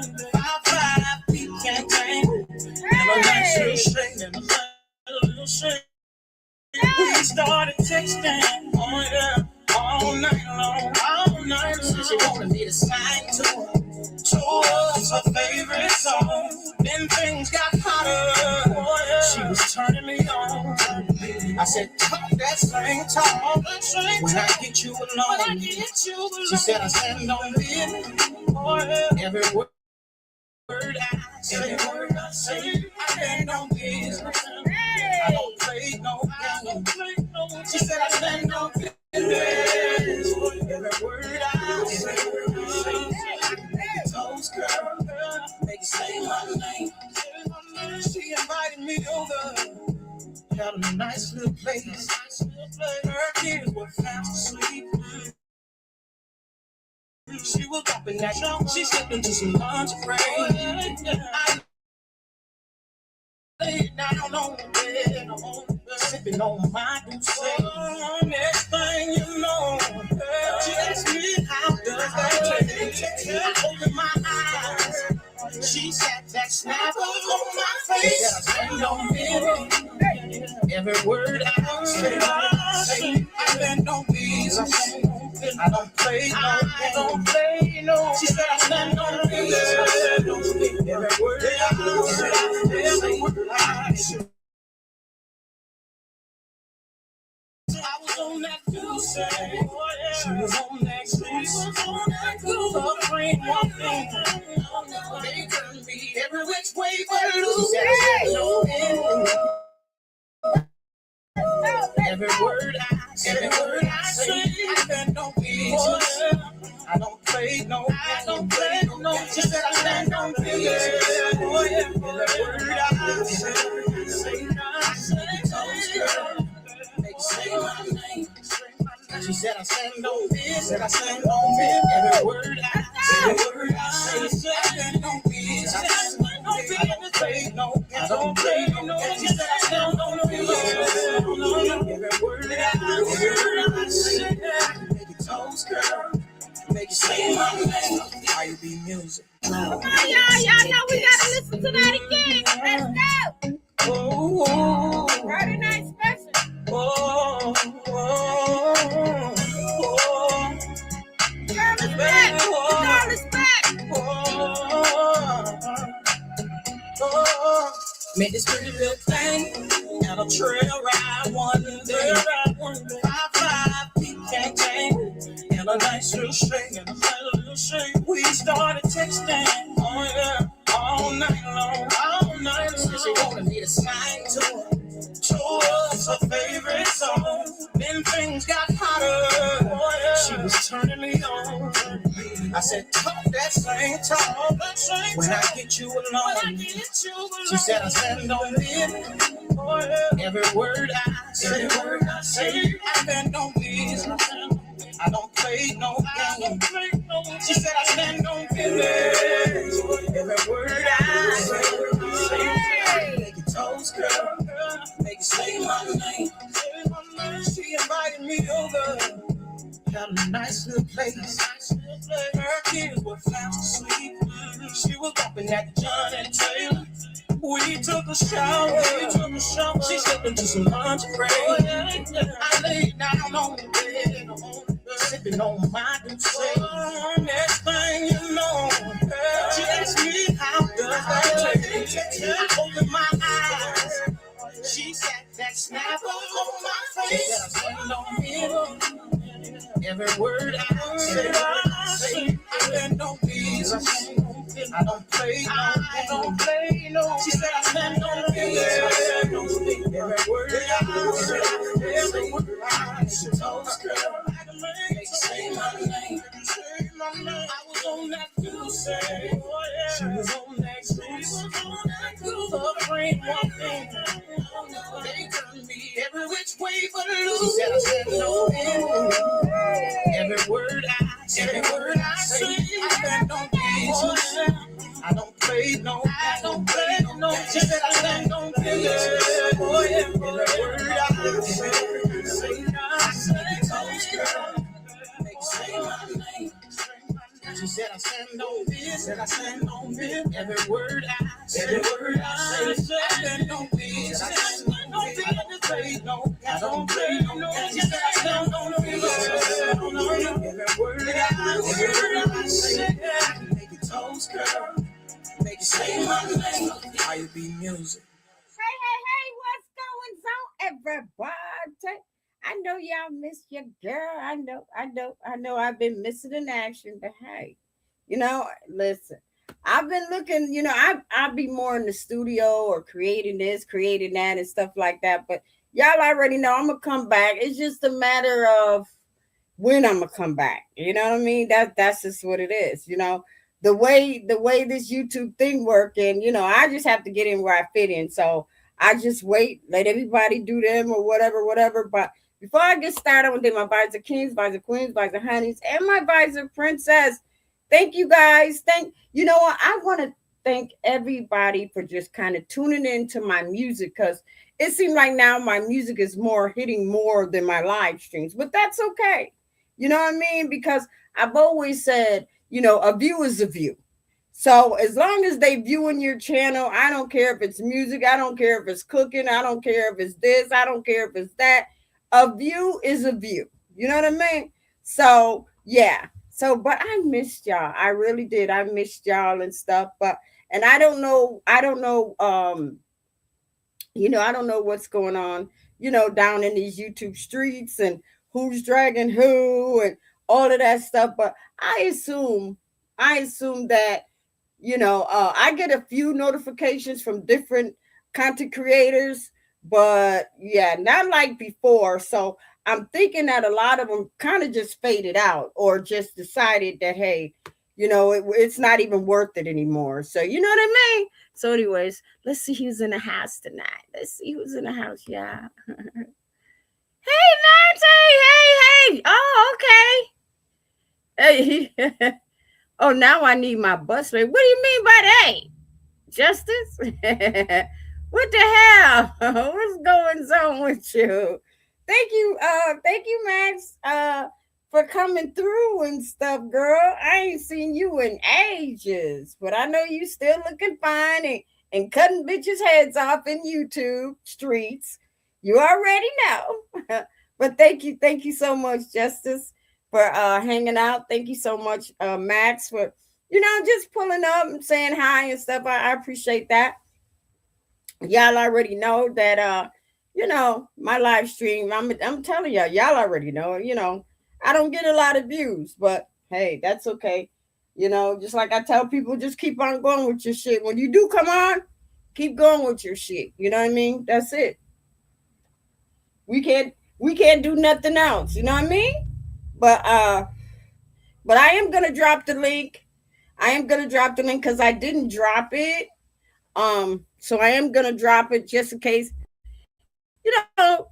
5'5", feet can't tangle. And a nice little string and a nice little string. We started texting, oh yeah, all night long, all night long. She wanted me to sing to her, show us her favorite song. Then things got hotter, oh yeah. She was turning me on. I said, talk that slang talk, when I get you alone. She said, I stand on it, oh yeah. Every word I say, I stand on business. I don't play no game. She said I stand on business. Every word I say, I can make it toast, girl. Make it say my name. She invited me over. Had a nice little place. Her kids were fast asleep. She was up in that jump. She slipped into some lingerie. I laid down on the bed, sipping on my Douce. Next thing you know, she asked me how does that taste. I opened my eyes. She sat back, snapped on my face. I stand on it. Every word I say, I stand on these. I don't play no. She said I stand on these. Every word I say. I was on that goose, she was on that goose. Her friend one thing, they turned me every which way but loose. Every word I say, I stand on business. I don't play no. She said I stand on business. Every word I say, girl. Say my name. She said I stand on this, said I stand on this. Every word I say, I stand on this. I don't play no. She said I stand on this. Every word I say, make it toast, girl. Make it say my name. IB music. Come on, y'all know we gotta listen to that again. Let's go. Oh, Friday night special. Oh, oh, oh, Girl is back. Girl is back. oh. Made this pretty little thing and a trail ride one day. 5'5", feet can't tangle, and a nice little string and a nice little string. We started texting, oh yeah, all night long, all night long. She wanted me to sing to her. Show us her favorite song. Then things got hotter. Oh, yeah. She was turning me on. I said, talk that same talk when I get you alone. She said, I stand on it. Oh, yeah. Every word I say, I stand on this. I don't play no game. She said, I stand on business. Every word I say, make it toast, girl. Make it say my name. She invited me over. Had a nice little place. Her kids were fast asleep. She was bumping at John and Taylor. We took a shower. She slipped into some lingerie. I laid down on the bed, sipping on my Douce. Next thing you know, she asked me how does that taste. I opened my eyes. She sat back, snapped on my face. I stand on it. Every word I say, I stand on business. I don't play no. She said I stand on business. Every word I say, toast, girl. Make say my name. I was on that goose, she was on that goose. Her friend one thing, they turned me every which way but loose. She said I stand on it. Every word I say, I stand on business. I don't play no. She said I stand on business. Oh yeah, every word I say, toast, girl. Make say my name. She said I stand on business. Said I stand on it, every word I say, every word I say, I stand on it. Said I stand on it, I don't play no, I don't play no. Said I stand on it, every word I say, I can make it toast, girl, make it say my name. I be music. Hey, what's going on, everybody? I know y'all missed your girl. I know I've been missing in action, but hey, listen. I've been looking, I'll be more in the studio or creating this, creating that, and stuff like that. But y'all already know I'm gonna come back. It's just a matter of when I'm gonna come back. You know what I mean? That's just what it is. The way this YouTube thing working, I just have to get in where I fit in. So I just wait, let everybody do them or whatever. But before I get started, I want to thank my visor kings, visor queens, visor honeys, and my visor princess. Thank you guys. You know what? I want to thank everybody for just kind of tuning into my music because it seems like now my music is more hitting more than my live streams, but that's okay. You know what I mean? Because I've always said, a view is a view. So as long as they viewing your channel, I don't care if it's music, I don't care if it's cooking, I don't care if it's this, I don't care if it's that. A view is a view. You know what I mean? So yeah. So but I missed y'all. I really did. I missed y'all and stuff. But and I don't know what's going on, down in these YouTube streets and who's dragging who and all of that stuff. But I assume that, I get a few notifications from different content creators, but yeah, not like before. So I'm thinking that a lot of them kind of just faded out or just decided that, hey, it's not even worth it anymore. So, you know what I mean? So, anyways, let's see who's in the house tonight. Let's see who's in the house, yeah. Hey, Nancy. Hey. Oh, okay. Hey. Oh, now I need my bus rate. What do you mean by that? Justice? What the hell? What's going on with you? Thank you, Max, for coming through and stuff, girl. I ain't seen you in ages, but I know you still looking fine and cutting bitches' heads off in YouTube streets. You already know. But thank you so much, Justice, for hanging out. Thank you so much, Max, for just pulling up and saying hi and stuff. I appreciate that. Y'all already know that my live stream, I'm telling y'all already know, I don't get a lot of views, but hey, that's okay. Just like I tell people, just keep on going with your shit. When you do come on, keep going with your shit. You know what I mean? That's it. We can't do nothing else. You know what I mean? But I am gonna drop the link. I am gonna drop the link because I didn't drop it. So I am gonna drop it just in case,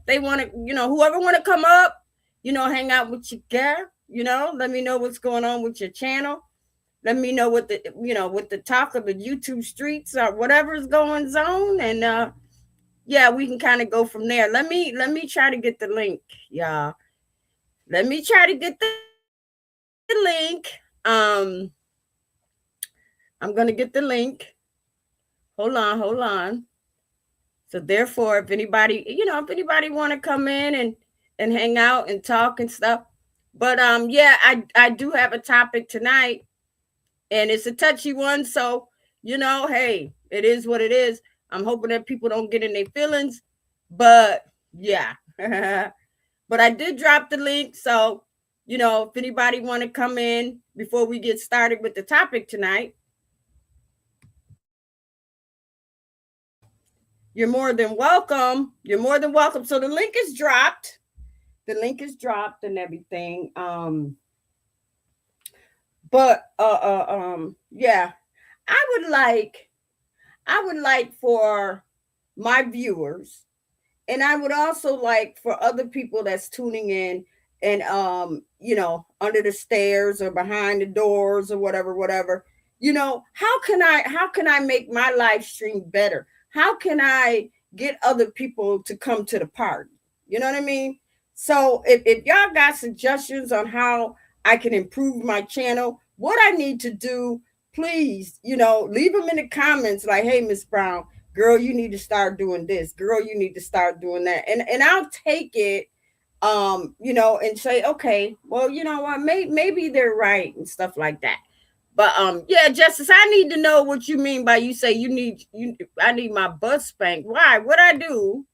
they want to, whoever want to come up, hang out with your girl, let me know what's going on with your channel. Let me know what the talk of the YouTube streets or whatever's going on, and yeah, we can kind of go from there. Let me try to get the link, y'all. Let me try to get the link. I'm gonna get the link. Hold on. So therefore, if anybody want to come in and hang out and talk and stuff, but yeah, I do have a topic tonight, and it's a touchy one. So hey, it is what it is. I'm hoping that people don't get in their feelings, but yeah, but I did drop the link. So if anybody want to come in before we get started with the topic tonight, you're more than welcome. You're more than welcome. So the link is dropped. The link is dropped and everything. But yeah, I would like for my viewers, and I would also like for other people that's tuning in and under the stairs or behind the doors or whatever. How can I make my live stream better? How can I get other people to come to the party? You know what I mean? So if y'all got suggestions on how I can improve my channel, what I need to do, please, leave them in the comments like, hey, Miss Brown, girl, you need to start doing this. Girl, you need to start doing that. And I'll take it, and say, okay, well, you know what, maybe they're right and stuff like that. But yeah, Justice, I need to know what you mean by you say I need my butt spanked. Why? What I do?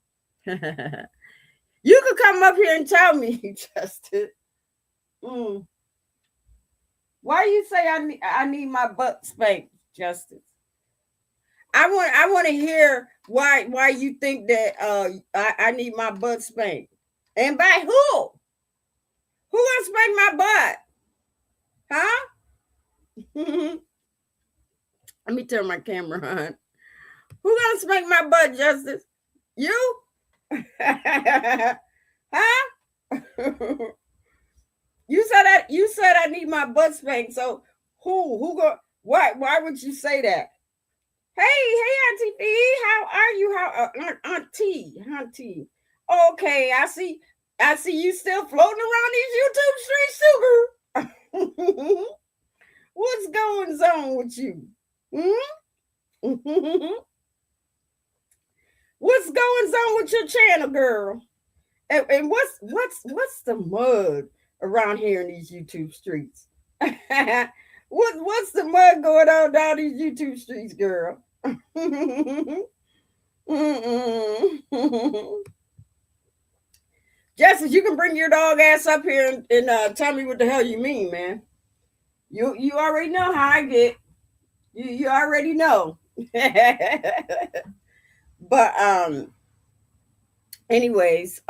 You could come up here and tell me, Justice. Mm. Why you say I need my butt spanked, Justice? I want to hear why you think that I need my butt spanked. And by who? Who gonna spank my butt? Huh? Let me turn my camera on. Who gonna spank my butt, Justice? You? Huh? You said I need my butt spanked. So who go? Why would you say that? Hey, Auntie B, how are you? How Auntie? Okay, I see you still floating around these YouTube streets, sugar. What's going on with you? Hmm? What's going on with your channel, girl? And what's the mud around here in these YouTube streets? What's the mud going on down these YouTube streets, girl? Justice, you can bring your dog ass up here and tell me what the hell you mean, man. You already know how I get. You already know. But anyways,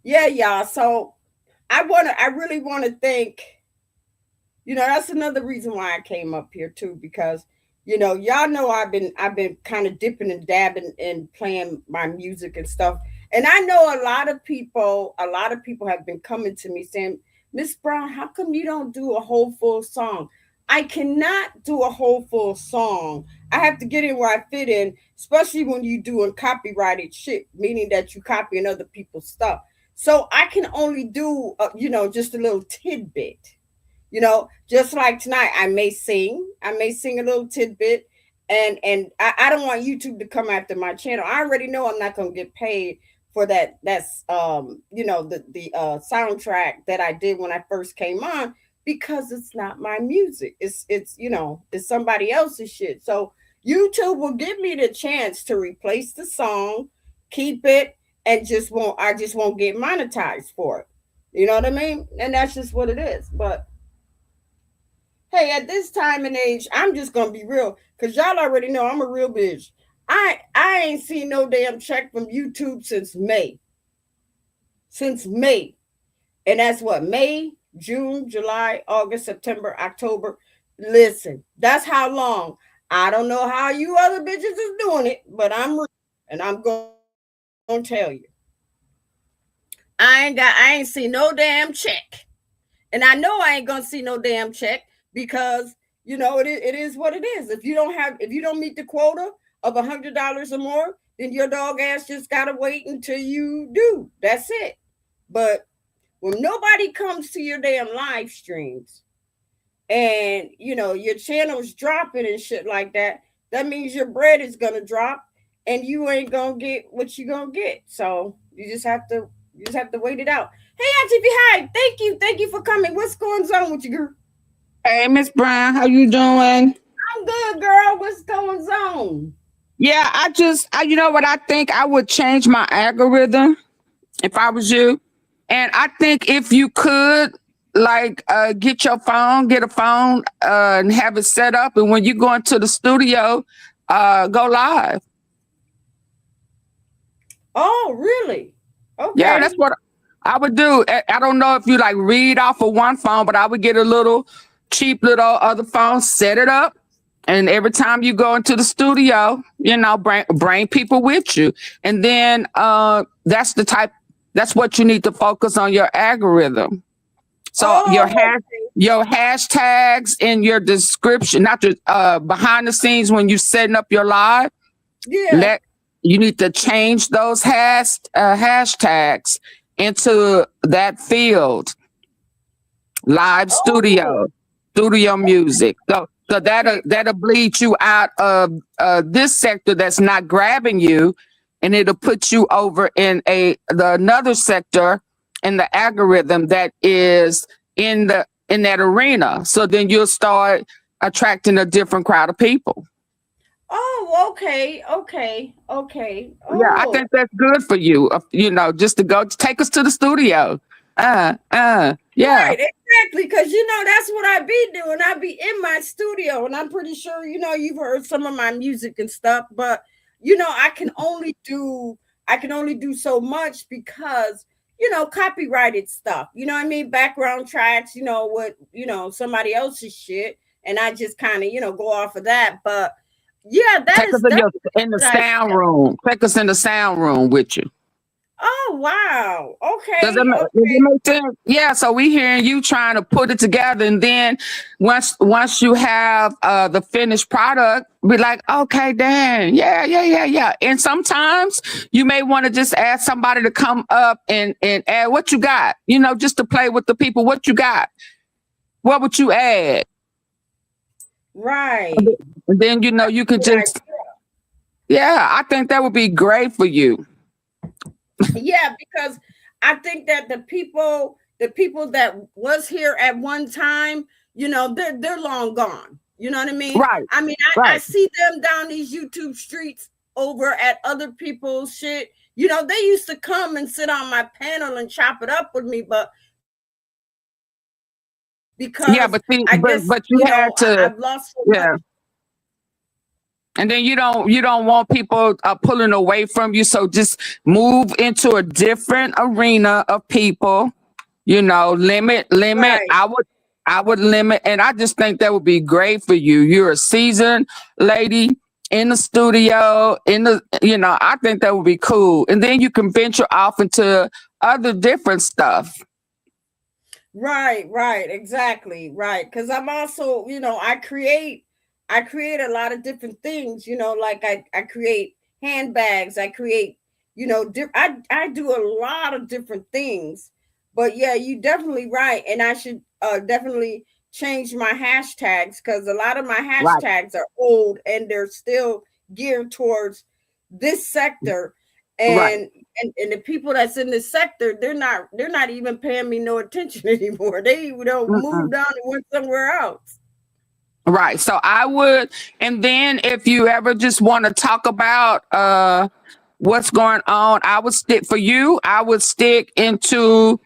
yeah, y'all. So I really wanna thank, that's another reason why I came up here too, because y'all know I've been kind of dipping and dabbing and playing my music and stuff. And I know a lot of people have been coming to me saying, Miss Brown, how come you don't do a whole full song? I cannot do a whole full song. I have to get in where I fit in, especially when you doing copyrighted shit, meaning that you copying other people's stuff. So I can only do, just a little tidbit. Just like tonight, I may sing a little tidbit, and I don't want YouTube to come after my channel. I already know I'm not gonna get paid for that. That's the soundtrack that I did when I first came on, because it's not my music. It's somebody else's shit. So YouTube will give me the chance to replace the song, keep it, and I just won't get monetized for it. You know what I mean? And that's just what it is. But hey, at this time and age, I'm just gonna be real, cause y'all already know I'm a real bitch. I ain't seen no damn check from YouTube since May. Since May. And that's what, May, June, July, August, September, October. Listen, that's how long. I don't know how you other bitches is doing it, but I'm real, and I'm gonna tell you. I ain't seen no damn check. And I know I ain't gonna see no damn check, because it is what it is. If you don't meet the quota of $100 or more, then your dog ass just gotta wait until you do. That's it. But when nobody comes to your damn live streams, and your channel's dropping and shit like that, that means your bread is gonna drop, and you ain't gonna get what you gonna get. So you just have to wait it out. Hey, Auntie B, hi. Thank you for coming. What's going on with you, girl? Hey, Miss Brown, how you doing? I'm good, girl. What's going on? Yeah, you know what? I think I would change my algorithm if I was you. And I think if you could, like, get a phone, and have it set up, and when you go into the studio, go live. Oh, really? Yeah, Okay. that's what I would do. I don't know if you like read off of one phone, but I would get a little cheap little other phone, set it up, and every time you go into the studio, bring people with you, and then that's what you need to focus on, your algorithm. So Oh, your hashtags in your description, not the behind the scenes when you setting up your live. yeah. Let You need to change those hashtags into that field. Live Oh, studio music. So So that'll bleed you out of this sector that's not grabbing you, and it'll put you over in the another sector in the algorithm that is in that arena. So then you'll start attracting a different crowd of people. Oh, okay, okay, okay. Yeah, I Oh, think that's good for you. Just to go take us to the studio. Yeah. right, exactly. Because that's what I be doing. I be in my studio, and I'm pretty sure you've heard some of my music and stuff. But I can only do so much because copyrighted stuff. You know what I mean? Background tracks. What somebody else's shit, and I just kind of go off of that. But yeah, that Take us is definitely in the a good sound idea. room. Take us in the sound room with you. Oh wow. Does it, Okay. does it Okay. make sense? Yeah. So we hearing you trying to put it together, and then once you have the finished product, be like, okay, Dan, yeah. And sometimes you may want to just ask somebody to come up and add what you got. Just to play with the people. What you got? What would you add? Right. And then you could Good just, idea. yeah. I think that would be great for you. Yeah, because I think that the people that was here at one time, they're long gone. You know what I mean? Right. I mean, I Right. see them down these YouTube streets over at other people's shit. They used to come and sit on my panel and chop it up with me, but because Yeah. But see, I guess, but you had to. I've lost so much. Yeah. And then you don't want people pulling away from you. So just move into a different arena of people. Limit. Right. I would limit, and I just think that would be great for you. You're a seasoned lady in the studio. I think that would be cool. And then you can venture off into other different stuff. Right, exactly, right. Because I'm also, I create a lot of different things. Like I create handbags, I create, I do a lot of different things. But yeah, you definitely right, and I should definitely change my hashtags because a lot of my Right. hashtags are old and they're still geared towards this sector, Right. and the people that's in this sector, they're not even paying me no attention anymore. They Mm-mm. moved on and went somewhere else. Right. So I would, and then if you ever just want to talk about what's going on, I would stick into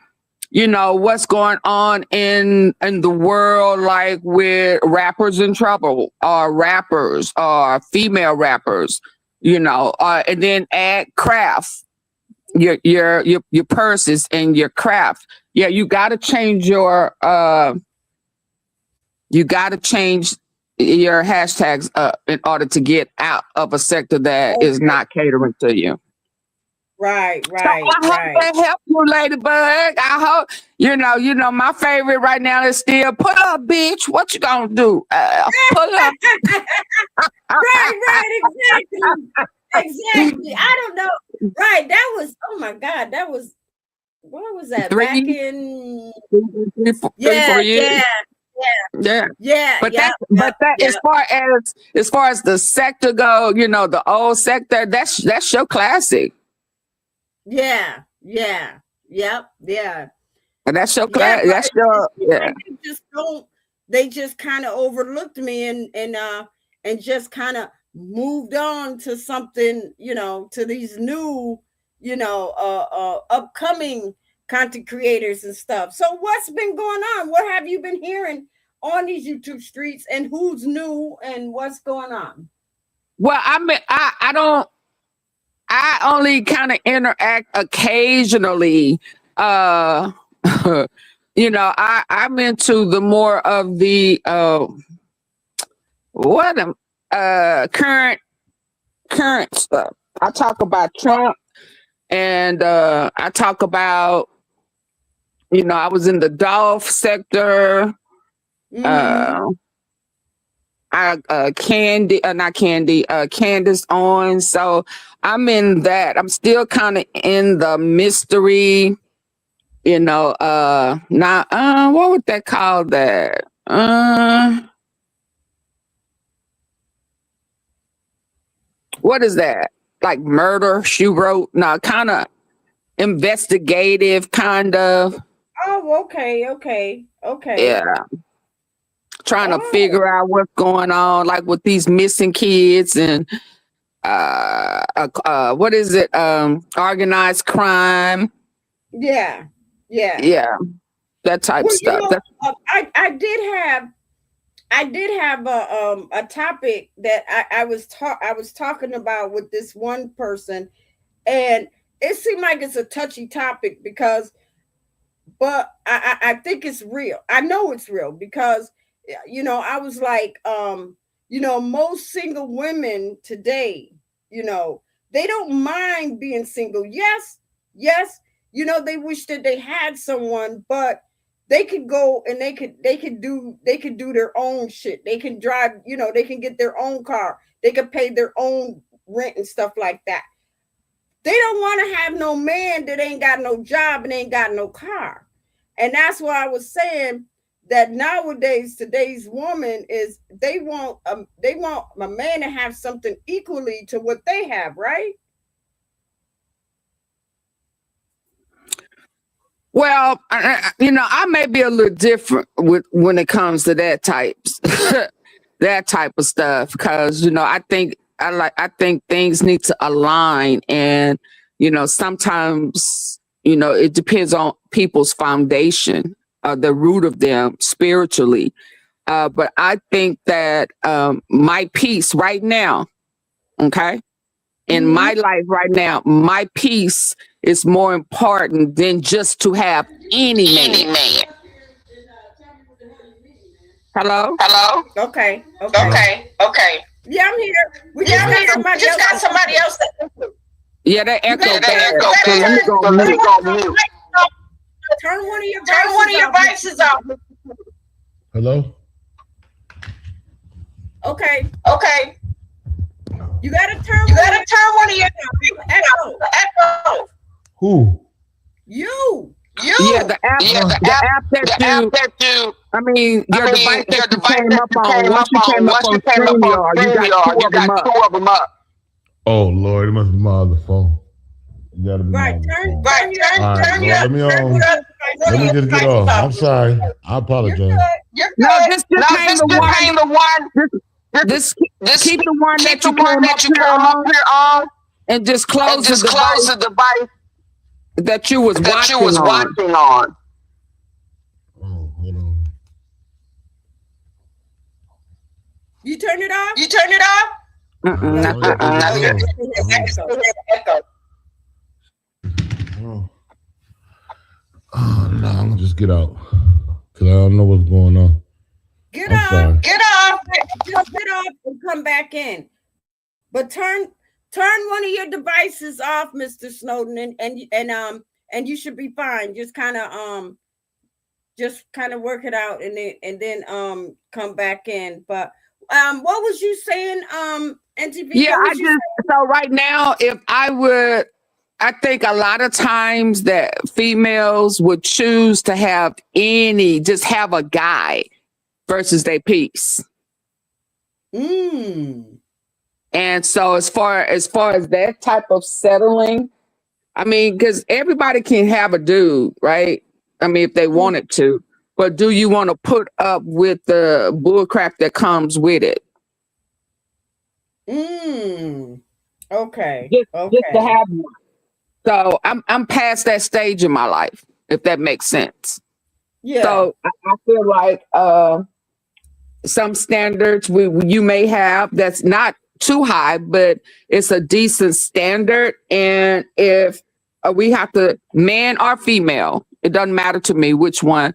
what's going on in the world, like with rappers in trouble or rappers or female rappers, and then add craft, your purses and your craft. Yeah, you got to change your hashtags in order to get out of a sector that is Okay. not catering to you. Right, So right, I hope right. that helped you, Ladybug. I hope my favorite right now is still pull up, bitch. What you gonna do? Pull up. Right, exactly. Exactly. I don't know. Right. That was, oh my God, that was, what was that? Back three, in, three, yeah, 4 years. yeah, Yeah. yeah, But yep, but yep, that yep. as far as the sector go, the old sector, that's your classic. Yeah, yeah, yep, yeah. And that's your Yeah, class. but That's it your seems yeah. like they just kind of overlooked me and just kind of moved on to something, to these new, upcoming content creators and stuff. So what's been going on? What have you been hearing on these YouTube streets, and who's new and what's going on? Well, I mean, I don't. I only kind of interact occasionally. Uh, I'm into the more of the what current stuff. I talk about Trump, and I talk about I was in the Dolph sector. Mm-hmm. Uh, I Candy, not Candy, Candace Owens. So I'm in that. I'm still kind of in the mystery, not what would they call that? what is that? Like murder, she wrote. No, kind of investigative, kind of. Oh, okay. Yeah. Trying to Oh, figure out what's going on, like with these missing kids and what is it? Organized crime. yeah, yeah. Yeah, that type Well, stuff. I did have a topic that I was talking about with this one person, and it seemed like it's a touchy topic because, but I think it's real. I know it's real because, I was like, most single women today, you know, they don't mind being single. Yes, they wish that they had someone, but they could go and they could do their own shit. They can drive, they can get their own car. They could pay their own rent and stuff like that. They don't want to have no man that ain't got no job and ain't got no car. And that's why I was saying that nowadays, today's woman is they want a man to have something equally to what they have, right? Well, I may be a little different with when it comes to that types, that type of stuff, because I think things need to align, and sometimes it depends on people's foundation, the root of them spiritually. But I think that my peace right now, okay, in Mm-hmm. my life right now, my peace is more important than just to have any Any man. man. Hello? Hello? Okay, okay. Hello? Okay. Yeah, I'm here. We Yeah, just I'm got here. We somebody just else. got somebody else. Yeah, that You echo gotta Yeah, that bad. echo So let me bad. go Let me mute. go mute. turn one of your Turn one of devices your off. devices off. Hello? Okay, Okay. you gotta turn You one of gotta turn one of your echo. echo. Who? You. Yeah, the app, Yeah, Uh, the app that the app you, that you, I mean, your device that your you device came that up you on. came Once up you came on. up Once on you came up on StreamYard, you got two StreamYard, you of them got up. two of them up. oh Lord, it must be my other phone. It gotta be my Right. other Turn phone. Right, your turn, All right, turn well, your, let me turn let me your just get devices off. I'm off. sorry. I You're apologize. good. You're No, good. just No, hang just the one. hang the one. Just, Just, just just keep the one keep that the you one came up that you here came up on, here on, and just and close the just close device the device that you was that you watching was on. watching on. Oh, hold on. You turn it off? You turn it off? Not Oh yeah, that there one. you No, Yeah, go. it's still echo. hear the echo. Oh. Oh, no, I'm gonna just get out. Cause I don't know what's going on. Get I'm off. sorry. Get off. Just get off and come back in. But turn one of your devices off, Mr. Snowden, and you should be fine. Just kind of work it out and then come back in. But what was you saying, NTV? Yeah, What was you so right now, if I would, I think a lot of times that females would choose to just have a guy versus their piece. saying? And so as far as that type of settling, I mean, because everybody can have a dude, right? I mean, if they wanted to, but do you want to put up with the bullcrap that comes with it? Okay. Just to Okay. have one. So I'm past that stage in my life, if that makes sense. Yeah. So I feel like some standards you may have that's not too high, but it's a decent standard. And if we have to, man or female, it doesn't matter to me which one.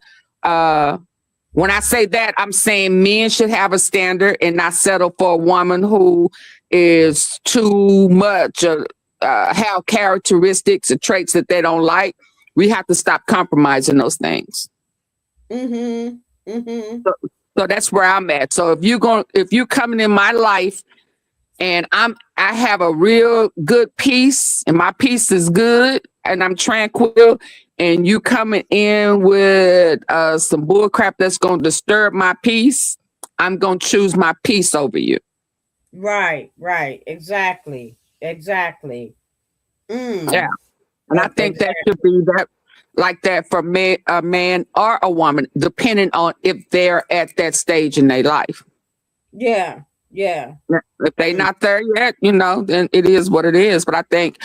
When I say that, I'm saying men should have a standard and not settle for a woman who is too much, have characteristics or traits that they don't like. We have to stop compromising those things. Mm-hmm. Mm-hmm. So that's where I'm at. So if you're coming in my life and I have a real good peace and my peace is good and I'm tranquil, and you coming in with some bull crap that's going to disturb my peace, I'm going to choose my peace over you. Right, right. Exactly. Exactly. Yeah. Mm. And I think that Exactly. should be that like that for a man or a woman, depending on if they're at that stage in their life. Yeah. Yeah. Yeah. If they Mm. not there yet, then it is what it is. But I think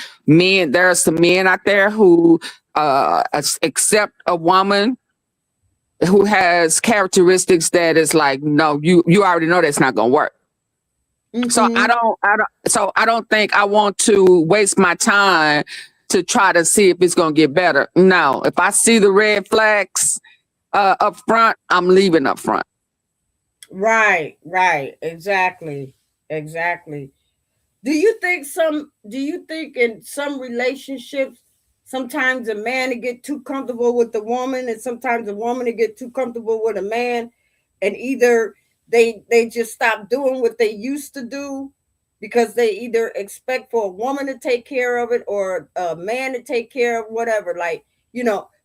there are some men out there who accept a woman who has characteristics that is like, no, you already know that's not gonna work. So Mm-hmm. I don't think I want to waste my time to try to see if it's gonna get better. No, if I see the red flags up front, I'm leaving up front. Right, right. Exactly. Exactly. Do you think in some relationships sometimes a man to get too comfortable with the woman and sometimes a woman to get too comfortable with a man and either they just stop doing what they used to do because they either expect for a woman to take care of it or a man to take care of whatever, like,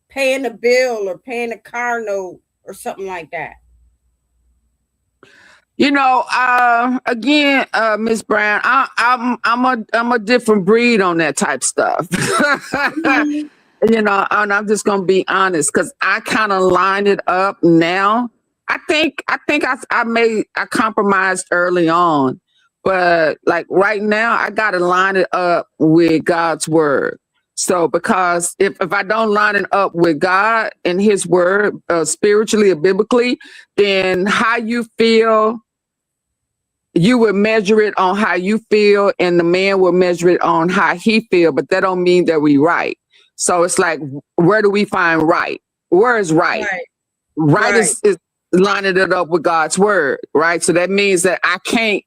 paying a bill or paying a car note or something like that. Again, Miss Brown, I'm a different breed on that type stuff. Hmm. And I'm just gonna be honest because I kind of line it up now. I compromised early on, but like right now I gotta line it up with God's word. So because if I don't line it up with God and His word, spiritually or biblically, then how you feel, you would measure it on how you feel, and the man will measure it on how he feel. But that don't mean that we right. So it's like, where do we find right? Where is right? Right, Right right, is lining it up with God's word, right? So that means that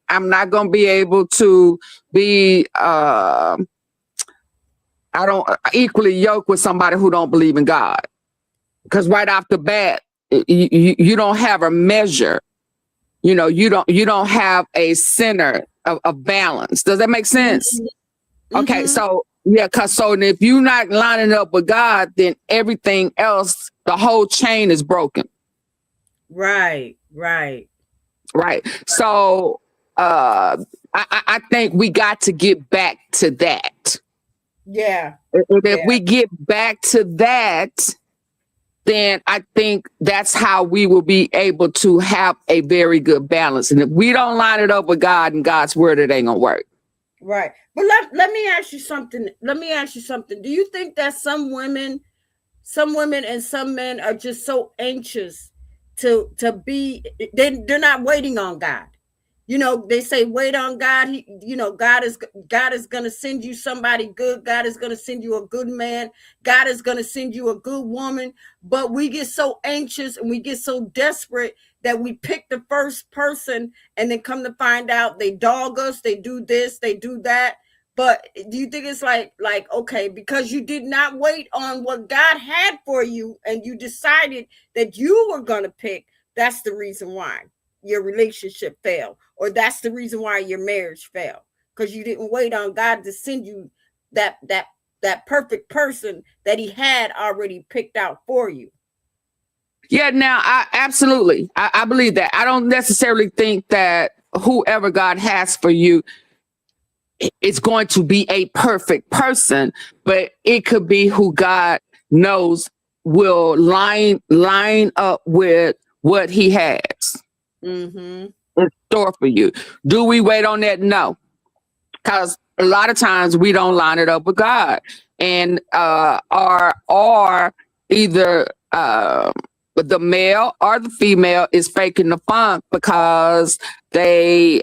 I'm not going to be able to be, I don't equally yoke with somebody who don't believe in God. Because right off the bat, you don't have a measure. You don't have a center of balance. Does that make sense? hmm, Okay, hmm, so yeah, so if you're not lining up with God, then everything else, the whole chain is broken. right, right. Right. So I think we got to get back to that. Yeah, And if yeah, we get back to that, then I think that's how we will be able to have a very good balance. And if we don't line it up with God and God's word, it ain't gonna work. right. But let me ask you something. Let me ask you something. Do you think that some women and some men are just so anxious to be, they're not waiting on God? They say wait on God. God is going to send you somebody good. God is going to send you a good man. God is going to send you a good woman. But we get so anxious and we get so desperate that we pick the first person and then come to find out they dog us, they do this, they do that. But do you think it's like okay, because you did not wait on what God had for you and you decided that you were going to pick, that's the reason why your relationship failed, or that's the reason why your marriage failed, because you didn't wait on God to send you that perfect person that He had already picked out for you. Yeah, now I absolutely I believe that. I don't necessarily think that whoever God has for you is going to be a perfect person, but it could be who God knows will line up with what He has Mm-hmm. in store for you. Do we wait on that? No, because a lot of times we don't line it up with God, and or either the male or the female is faking the funk because they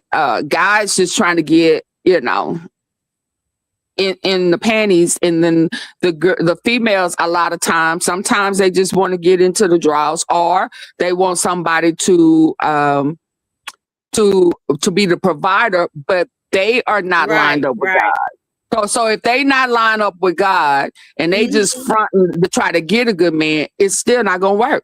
guys just trying to get in the panties, and then the females a lot of times sometimes they just want to get into the draws, or they want somebody to be the provider, but they are not lined Right, up with right. God. So if they not line up with God and they just Mm-hmm. fronting to try to get a good man, it's still not gonna work.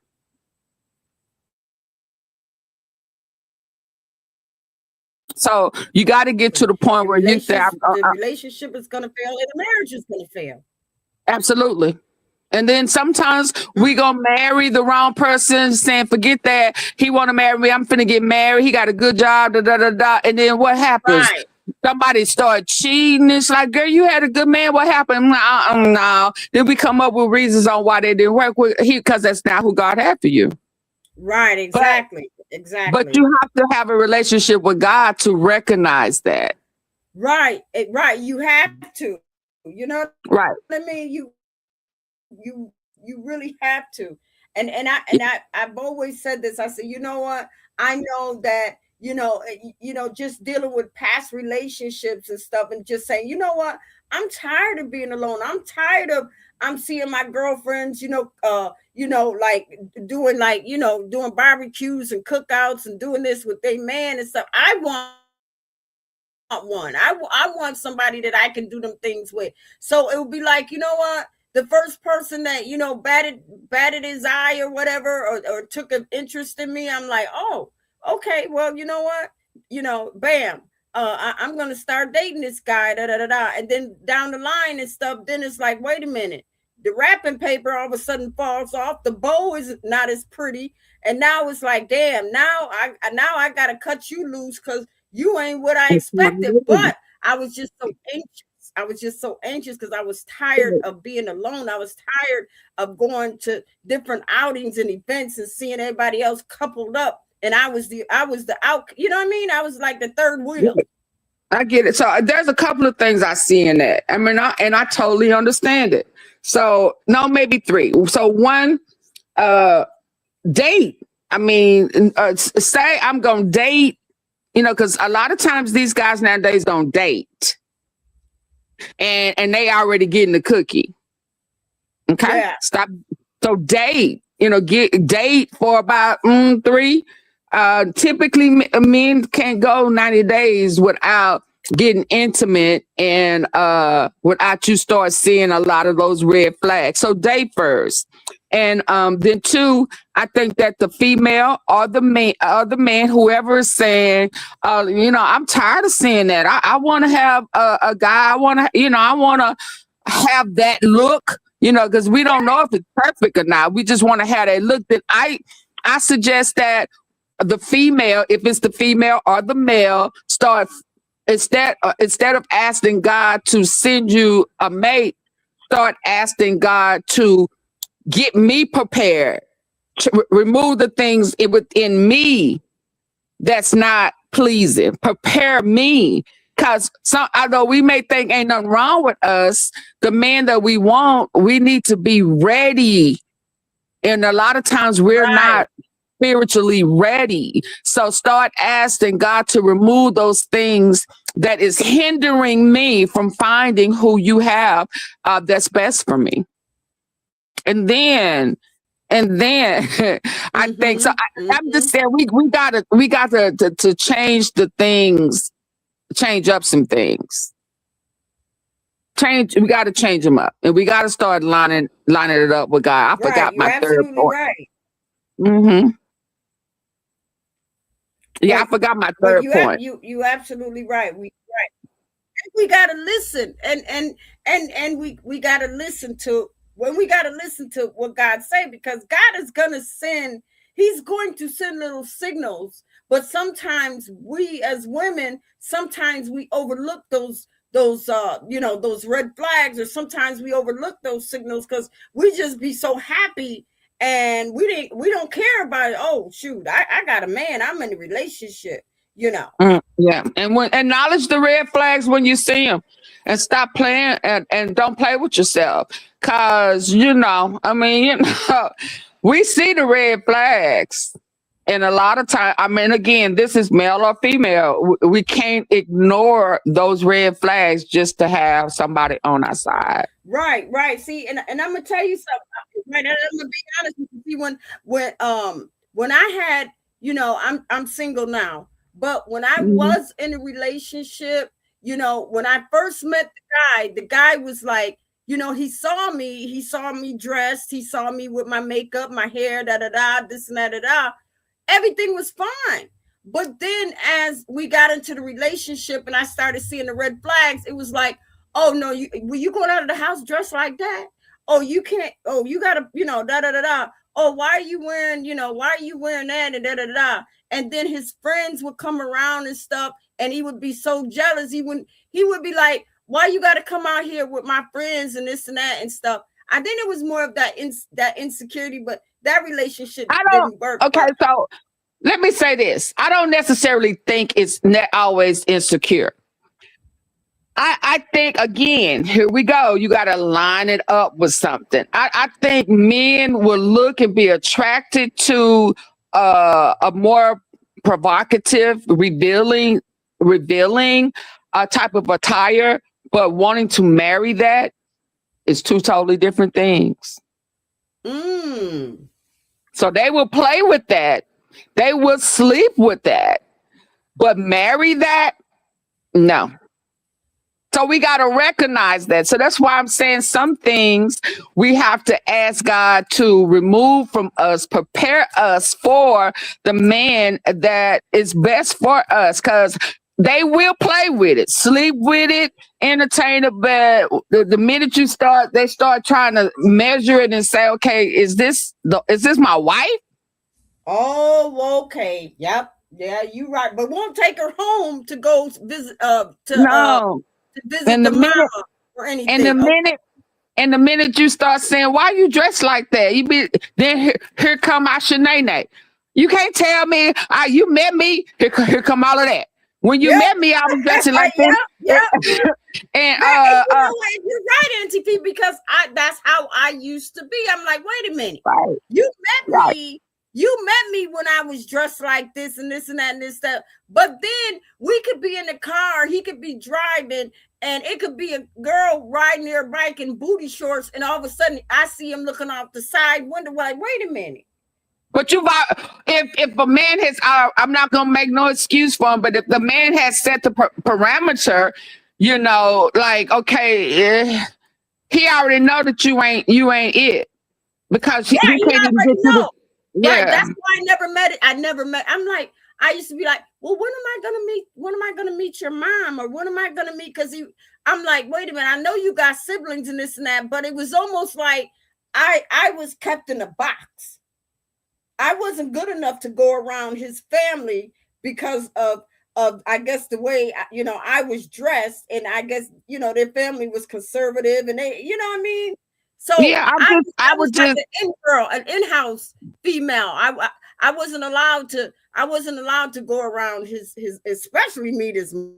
So you got to get to the point Your where you say, relationship, the relationship is going to fail, and the marriage is going to fail. absolutely, And then sometimes we gonna marry the wrong person, saying, forget that. He wanna marry me. I'm finna get married. He got a good job, da da da da. And then what happens? Right. Somebody start cheating. It's like, girl, you had a good man. What happened? No. Then we come up with reasons on why they didn't work with he because that's not who God had for you. Right. But Exactly. but Exactly. you have to have a relationship with God to recognize that. Right. Right. You have to. You know what I mean? Right. You really have to. And I've always said this. I said, you know what? I know that just dealing with past relationships and stuff, and just saying, you know what? I'm tired of being alone. I'm tired of I'm seeing my girlfriends, like doing barbecues and cookouts and doing this with their man and stuff. I want one. I want somebody that I can do them things with. So it would be like, the first person that batted his eye or whatever, or took an interest in me, I'm like, oh, okay, well, you know what, bam, I'm gonna start dating this guy, da da da da, and then down the line and stuff. Then it's like, wait a minute, the wrapping paper all of a sudden falls off. The bow is not as pretty, and now it's like, damn, now I gotta cut you loose because you ain't what I expected. But I was just so anxious. I was just so anxious because I was tired of being alone. I was tired of going to different outings and events and seeing everybody else coupled up. And I was the out, you know what I mean? I was like the third wheel. I get it. So there's a couple of things I see in that. I mean, I totally understand it. So no, maybe three. So one, date. I mean, say I'm gonna date. Because a lot of times these guys nowadays don't date, and they already getting the cookie. Okay, Yeah. stop. So date. Get date for about 3. Typically, men can't go 90 days without getting intimate and without you start seeing a lot of those red flags. So date first. And then 2, I think that the female or the man, whoever is saying, I'm tired of seeing that. I want to have a guy. I want to have that look, because we don't know if it's perfect or not. We just want to have that look. That I suggest that the female, if it's the female or the male, start instead of asking God to send you a mate, start asking God to get me prepared, to remove the things within me that's not pleasing. Prepare me. Because although we may think ain't nothing wrong with us, the man that we want, we need to be ready. And a lot of times we're Right. not spiritually ready. So start asking God to remove those things that is hindering me from finding who you have that's best for me. And then I think so. I'm just saying we got to change the things, change up some things. We got to change them up, and we got to start lining it up with God. I Right. forgot You're my third absolutely point. right. hmm Yeah, I But forgot my but third you have point. you absolutely right. We gotta listen, and we gotta listen to when we gotta listen to what God say, because God is gonna send. He's going to send little signals, but sometimes we as women, sometimes we overlook those red flags, or sometimes we overlook those signals because we just be so happy, and we don't care about it. Oh shoot, I got a man, I'm in a relationship, you know. Yeah, and acknowledge the red flags when you see them, and stop playing and don't play with yourself. Cause I mean, we see the red flags, and a lot of time, I mean, again, this is male or female. We can't ignore those red flags just to have somebody on our side. Right, right. See, and I'm gonna tell you something. Right, and I'm gonna be honest with you. See, when I had, I'm single now, but when I Mhm. was in a relationship, when I first met the guy was like, he saw me dressed, he saw me with my makeup, my hair, da da da, this and that, da da. Everything was fine. But then as we got into the relationship and I started seeing the red flags, it was like, oh no, you going out of the house dressed like that? oh, you can't, oh, you gotta, da da da da. Oh, why are you wearing, why are you wearing that and da da da. And then his friends would come around and stuff, and he would be so jealous. He would be like, why you gotta come out here with my friends and this and that and stuff. I think it was more of that insecurity, but that relationship I don't. didn't work. Okay, But so let me say this. I don't necessarily think it's not always insecure. I think again, here we go. You got to line it up with something. I think men will look and be attracted to a more provocative, revealing type of attire, but wanting to marry that is two totally different things. mm, So they will play with that. They will sleep with that, but marry that, no. So we got to recognize that. So that's why I'm saying some things we have to ask God to remove from us, prepare us for the man that is best for us, because they will play with it, sleep with it, entertain it. But the minute they start trying to measure it and say, okay, is this my wife? oh, okay, yep, yeah, you right. But won't take her home to go visit, No. to visit And the the minute, mama or and the anything. Okay. minute And the minute you start saying, "Why you dressed like that?" Then here come my Shanae. You can't tell me you met me. Here come all of that. When you Yep. met me, I was dressing like this. Yep. Yep. And That, and you know what? You're right, Auntie P, because that's how I used to be. I'm like, wait a minute. right, You met right. me. You met me when I was dressed like this and this and that and this stuff. But then we could be in the car, he could be driving, and it could be a girl riding their bike in booty shorts, and all of a sudden I see him looking off the side window, like, wait a minute. But if a man has, I'm not gonna make no excuse for him. But if the man has set the parameter, like, okay, he already know that you ain't it, because Yeah, he he can't even already get to the know. Right. yeah. That's why I never met it. I never met. I'm like, I used to be like, well, when am I gonna meet? When am I gonna meet your mom? Or when am I gonna meet? Because I'm like, wait a minute, I know you got siblings and this and that, but it was almost like I was kept in a box. I wasn't good enough to go around his family because of I guess the way I was dressed, and I guess their family was conservative, and they what I mean. So Yeah, I I was would like just, an in girl, an in-house female. I wasn't allowed to go around his especially meet his now,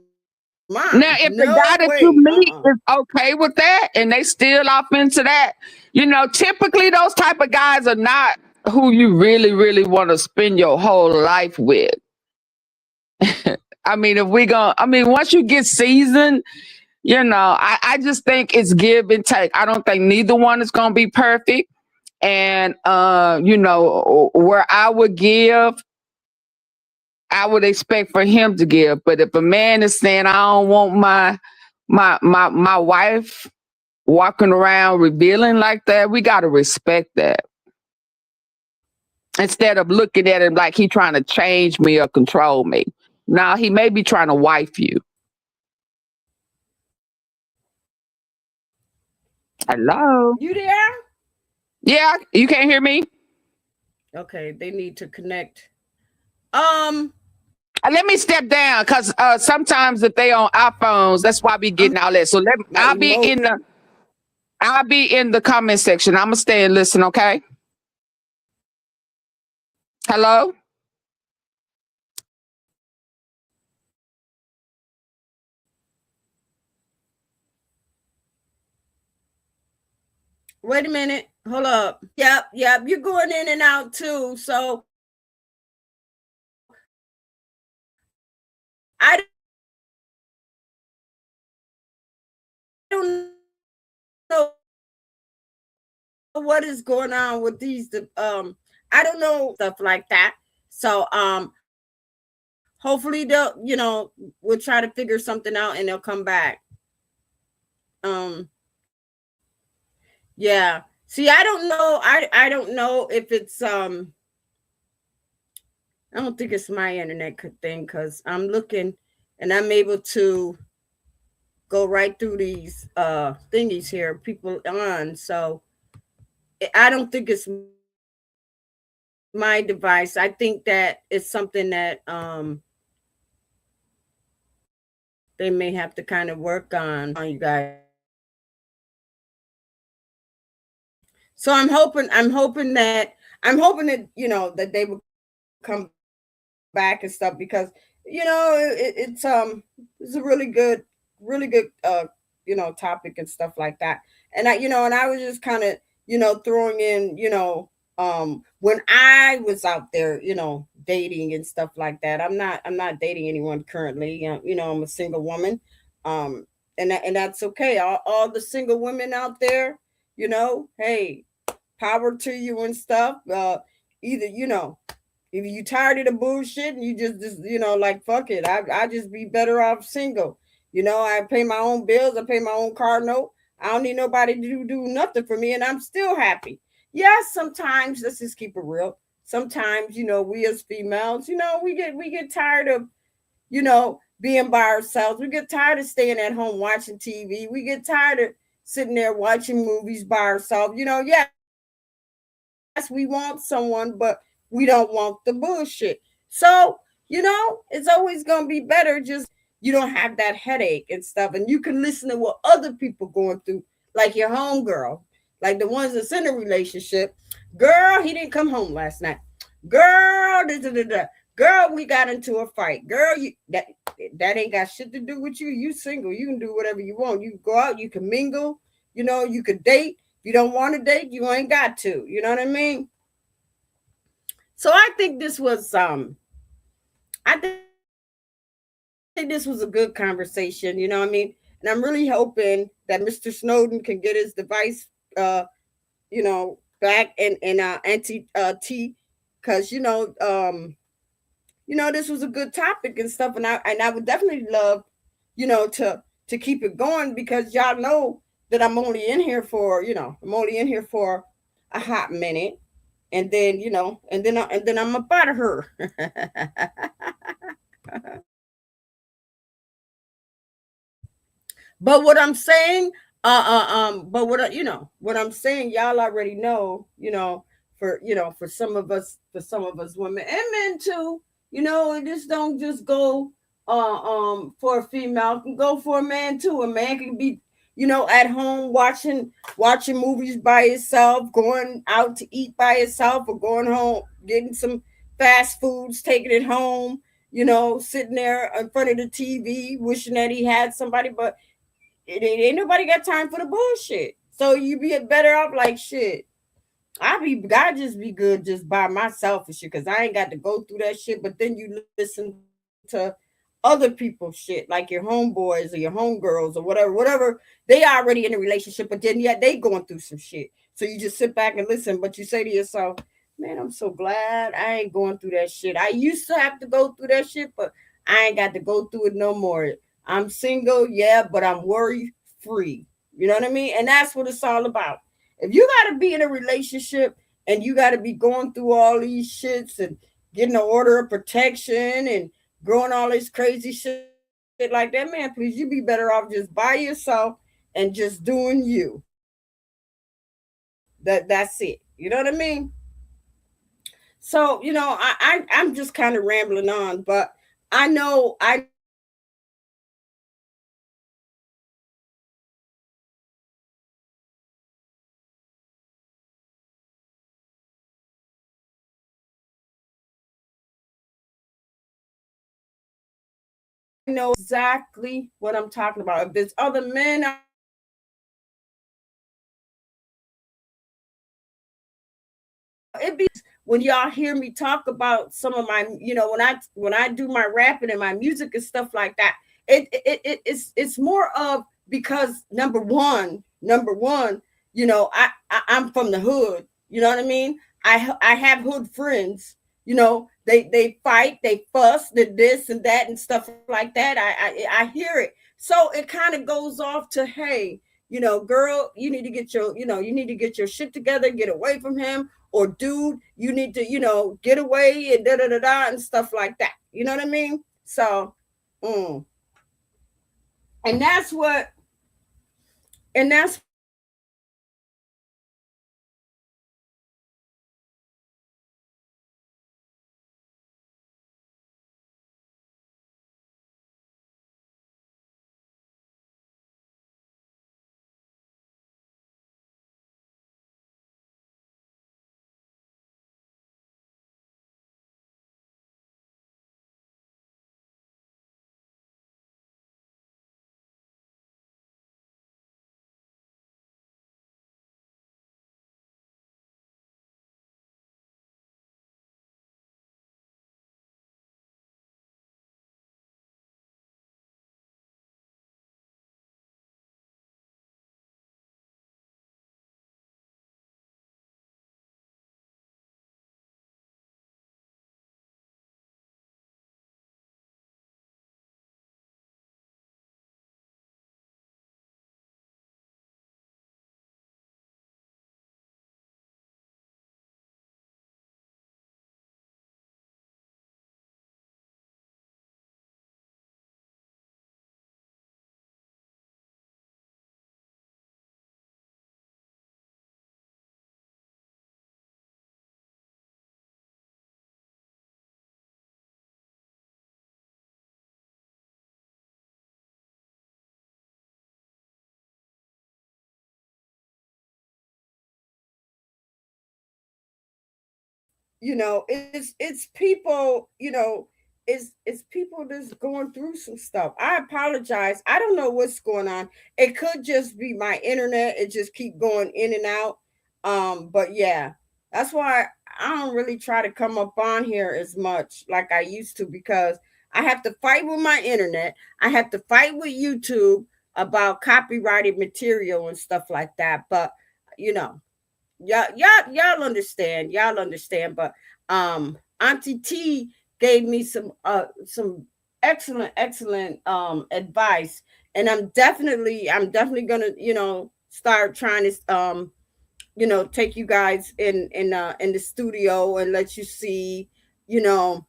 mom. if the No guy that you way. meet is okay with that and they still off into that, typically those type of guys are not who you really, really want to spend your whole life with. Once you get seasoned, I just think it's give and take. I don't think neither one is going to be perfect. And, where I would expect for him to give. But if a man is saying, I don't want my wife walking around revealing like that, we got to respect that. Instead of looking at him like he trying to change me or control me. Now, he may be trying to wife you. Hello? You there? Yeah, you can't hear me? Okay, they need to connect. Let me step down, because sometimes if they on iPhones, that's why I be getting all that. So I'll be in the comment section. I'm gonna stay and listen, okay? Hello? Wait a minute. Hold up. Yep. You're going in and out too. So I don't know what is going on with these. I don't know stuff like that. So hopefully we'll try to figure something out and they'll come back. Yeah. See, I don't know. I don't know if it's I don't think it's my internet thing, because I'm looking and I'm able to go right through these thingies here, people on. So I don't think it's my device. I think that it's something that they may have to kind of work on, you guys. So I'm hoping that that they will come back and stuff, because it's it's a really good topic and stuff like that. And I was just kind of throwing in, when I was out there, dating and stuff like that. I'm not dating anyone currently. I'm a single woman. um and that's okay. All the single women out there, hey, power to you and stuff. Either if you tired of the bullshit and you just like, fuck it, I just be better off single. I pay my own bills, I pay my own car note. I don't need nobody to do nothing for me, and I'm still happy. Yes, sometimes, let's just keep it real. Sometimes, we as females, we get tired of being by ourselves. We get tired of staying at home watching TV. We get tired of sitting there watching movies by ourselves. Yes, we want someone, but we don't want the bullshit. So, it's always going to be better. Just you don't have that headache and stuff. And you can listen to what other people going through, like your homegirl, like the ones that's in a relationship. Girl, he didn't come home last night. Girl, da, da, da, da. Girl, we got into a fight. Girl, that ain't got shit to do with you. You single. You can do whatever you want. You can go out, you can mingle, you could date. If you don't want to date, you ain't got to. You know what I mean? So I think this was a good conversation, and I'm really hoping that Mr. Snowden can get his device back and anti T, because this was a good topic and stuff, and I would definitely love to keep it going, because y'all know that I'm only in here for a hot minute, and then and then I'm up out of her. But what I'm saying, but what I'm saying, y'all already know, for some of us women and men too, it just don't just go, for a female, it can go for a man too. A man can be, at home watching movies by himself, going out to eat by himself, or going home getting some fast foods, taking it home. Sitting there in front of the TV, wishing that he had somebody, but it ain't nobody got time for the bullshit. So you be better off like, shit. I just be good just by myself and shit, because I ain't got to go through that shit. But then you listen to other people's shit, like your homeboys or your homegirls or whatever. They already in a relationship, but then yeah, they going through some shit. So you just sit back and listen, but you say to yourself, man, I'm so glad I ain't going through that shit. I used to have to go through that shit, but I ain't got to go through it no more. I'm single, yeah, but I'm worry free. You know what I mean? And that's what it's all about. If you got to be in a relationship and you got to be going through all these shits and getting an order of protection and growing all this crazy shit like that, man, please, you be better off just by yourself and just doing you. That's it. You know what I mean? So, I'm just kind of rambling on, but I know that I know exactly what I'm talking about. If there's other men out there that can relate to what I'm talking about, it be when y'all hear me talk about some of my, when I do my rapping and my music and stuff like that. It's more of, because number one, I'm from the hood. You know what I mean? I have hood friends. They fight, they fuss, the this and that and stuff like that. I hear it. So it kind of goes off to, hey, girl, you need to get your shit together, get away from him. Or dude, you need to, get away and da da da da and stuff like that. You know what I mean? So, mm. and that's what and that's what it's people, it's people that's going through some stuff. I apologize. I don't know what's going on. It could just be my internet. It just keep going in and out. But yeah, that's why I don't really try to come up on here as much like I used to, because I have to fight with my internet. I have to fight with YouTube about copyrighted material and stuff like that. But you know, y'all understand. Y'all understand. But Auntie T gave me some excellent advice. And I'm definitely gonna, start trying to take you guys in the studio and let you see, you know,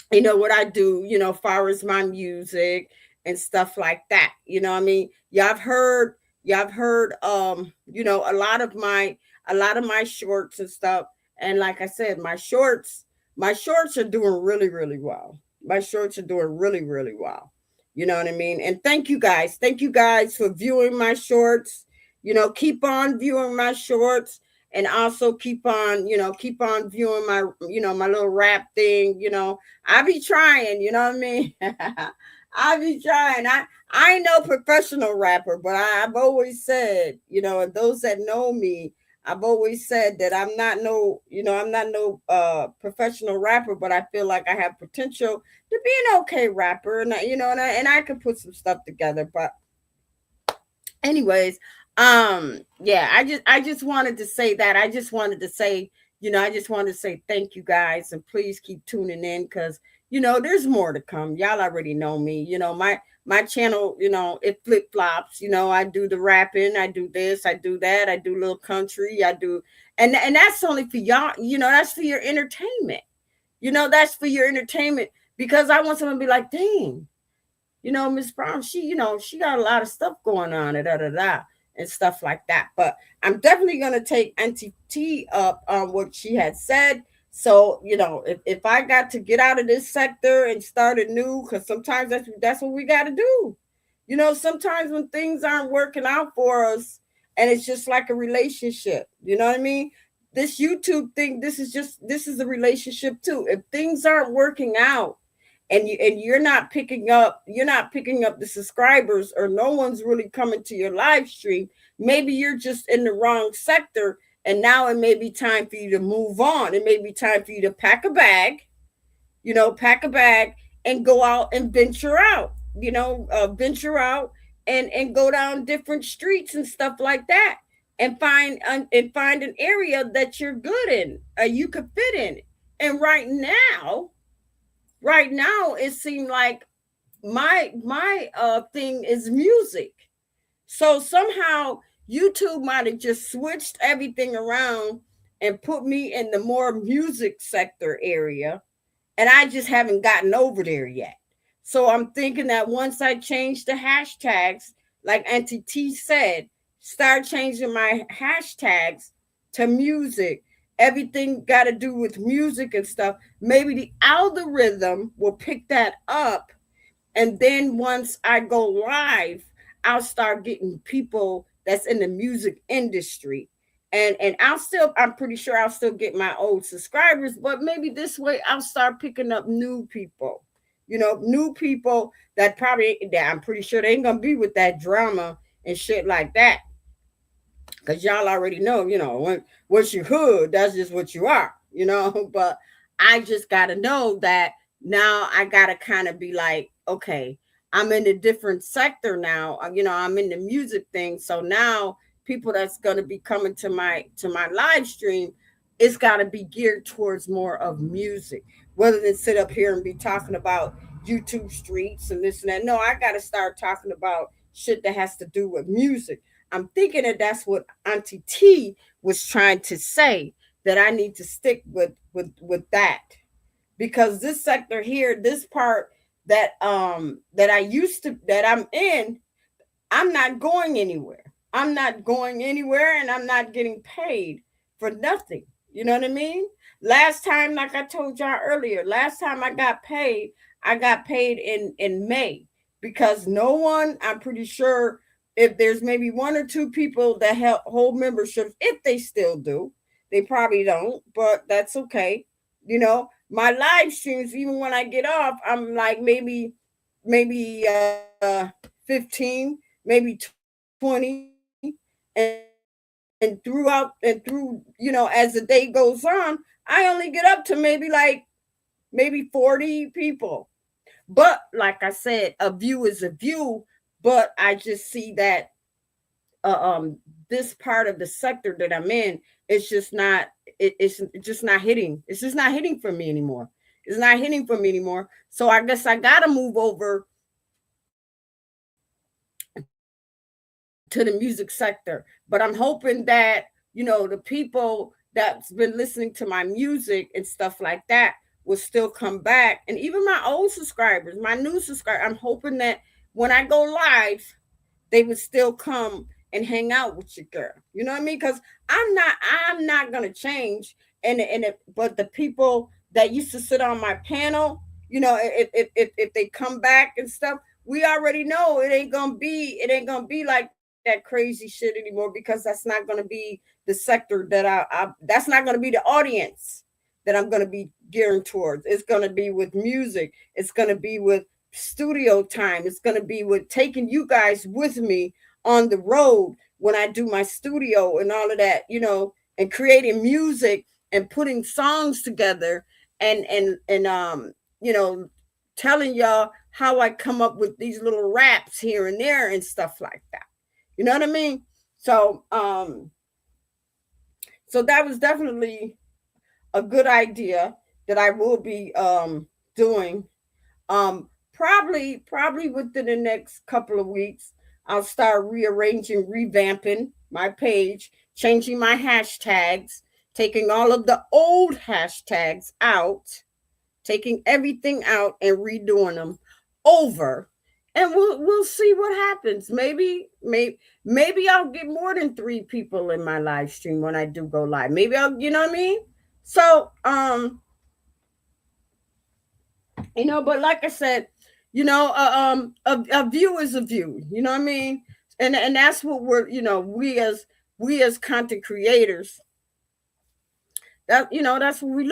what I do, far as my music and stuff like that. You know what I mean? Y'all have heard a lot of my shorts and stuff. And like I said, my shorts are doing really, really well. My shorts are doing really, really well. You know what I mean? And thank you guys. Thank you guys for viewing my shorts. Keep on viewing my shorts, and also keep on viewing my little rap thing. I be trying, you know what I mean? I be trying. I ain't no professional rapper, but I've always said, and those that know me, I've always said that I'm not no professional rapper, but I feel like I have potential to be an okay rapper, and I can put some stuff together. But anyways, yeah, I just wanted to say that. I just wanted to say thank you guys, and please keep tuning in, because there's more to come. Y'all already know me. My channel, it flip flops. I do the rapping, I do this, I do that, I do a little country, I do, and that's only for y'all. That's for your entertainment. That's for your entertainment, because I want someone to be like, dang, Miss Brown, she got a lot of stuff going on, and da da da, and stuff like that. But I'm definitely gonna take Auntie T up on what she had said. So, if I got to get out of this sector and start anew, because sometimes that's what we gotta do. Sometimes when things aren't working out for us, and it's just like a relationship, you know what I mean? This YouTube thing, this is a relationship too. If things aren't working out, and you're not picking up the subscribers, or no one's really coming to your live stream, maybe you're just in the wrong sector, and now it may be time for you to move on. It may be time for you to pack a bag and go out and venture out and go down different streets and stuff like that, and find an area that you're good in, you could fit in. And right now it seemed like my thing is music. So somehow YouTube might have just switched everything around and put me in the more music sector area, and I just haven't gotten over there yet. So I'm thinking that once I change the hashtags, like Auntie T said, start changing my hashtags to music, everything got to do with music and stuff, maybe the algorithm will pick that up. And then once I go live, I'll start getting people that's in the music industry. And I'm pretty sure I'll still get my old subscribers, but maybe this way I'll start picking up new people. New people that I'm pretty sure they ain't gonna be with that drama and shit like that. Cause y'all already know, once you hood, that's just what you are. But I just gotta know that now I gotta kind of be like, okay, I'm in a different sector now. I'm in the music thing. So now people that's gonna be coming to my live stream, it's gotta be geared towards more of music, rather than sit up here and be talking about YouTube streets and this and that. No, I gotta start talking about shit that has to do with music. I'm thinking that that's what Auntie T was trying to say, that I need to stick with that, because this sector here, this part that I'm in, I'm not going anywhere. I'm not going anywhere, and I'm not getting paid for nothing. You know what I mean? Last time, like I told y'all earlier, last time I got paid in May, because no one, I'm pretty sure, if there's maybe one or two people that hold memberships, if they still do, They probably don't, but that's okay. My live streams, even when I get off, I'm like maybe 15, maybe 20, and through, as the day goes on, I only get up to maybe 40 people. But like I said, a view is a view, but I just see that uh, um this part of the sector that I'm in, it's just not hitting. It's just not hitting for me anymore. It's not hitting for me anymore. So I guess I gotta move over to the music sector. But I'm hoping that, the people that's been listening to my music and stuff like that will still come back. And even my old subscribers, my new subscribers, I'm hoping that when I go live, they would still come and hang out with your girl. You know what I mean? Because I'm not gonna change. But the people that used to sit on my panel, if they come back and stuff, we already know it ain't gonna be like that crazy shit anymore, because that's not gonna be the sector that that's not gonna be the audience that I'm gonna be gearing towards. It's gonna be with music. It's gonna be with studio time. It's going to be with taking you guys with me on the road when I do my studio and all of that, and creating music and putting songs together and you know, telling y'all how I come up with these little raps here and there and stuff like that. You know what I mean? So so that was definitely a good idea that I will be doing. Um, probably within the next couple of weeks, I'll start rearranging, revamping my page, changing my hashtags, taking all of the old hashtags out, taking everything out and redoing them over. And we'll see what happens. Maybe I'll get more than 3 people in my live stream when I do go live. Maybe I'll, you know what I mean? So but like I said, a view is a view. You know what I mean? And that's what we as content creators, that's what we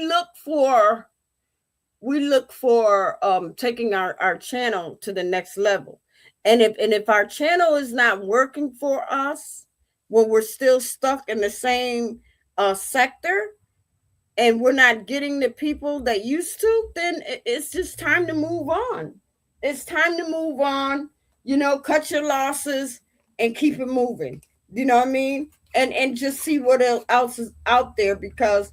look for. We look for taking our channel to the next level. And if our channel is not working for us, when we're still stuck in the same sector, and we're not getting the people that used to, then it's just time to move on. It's time to move on, cut your losses and keep it moving. You know what I mean? And just see what else is out there, because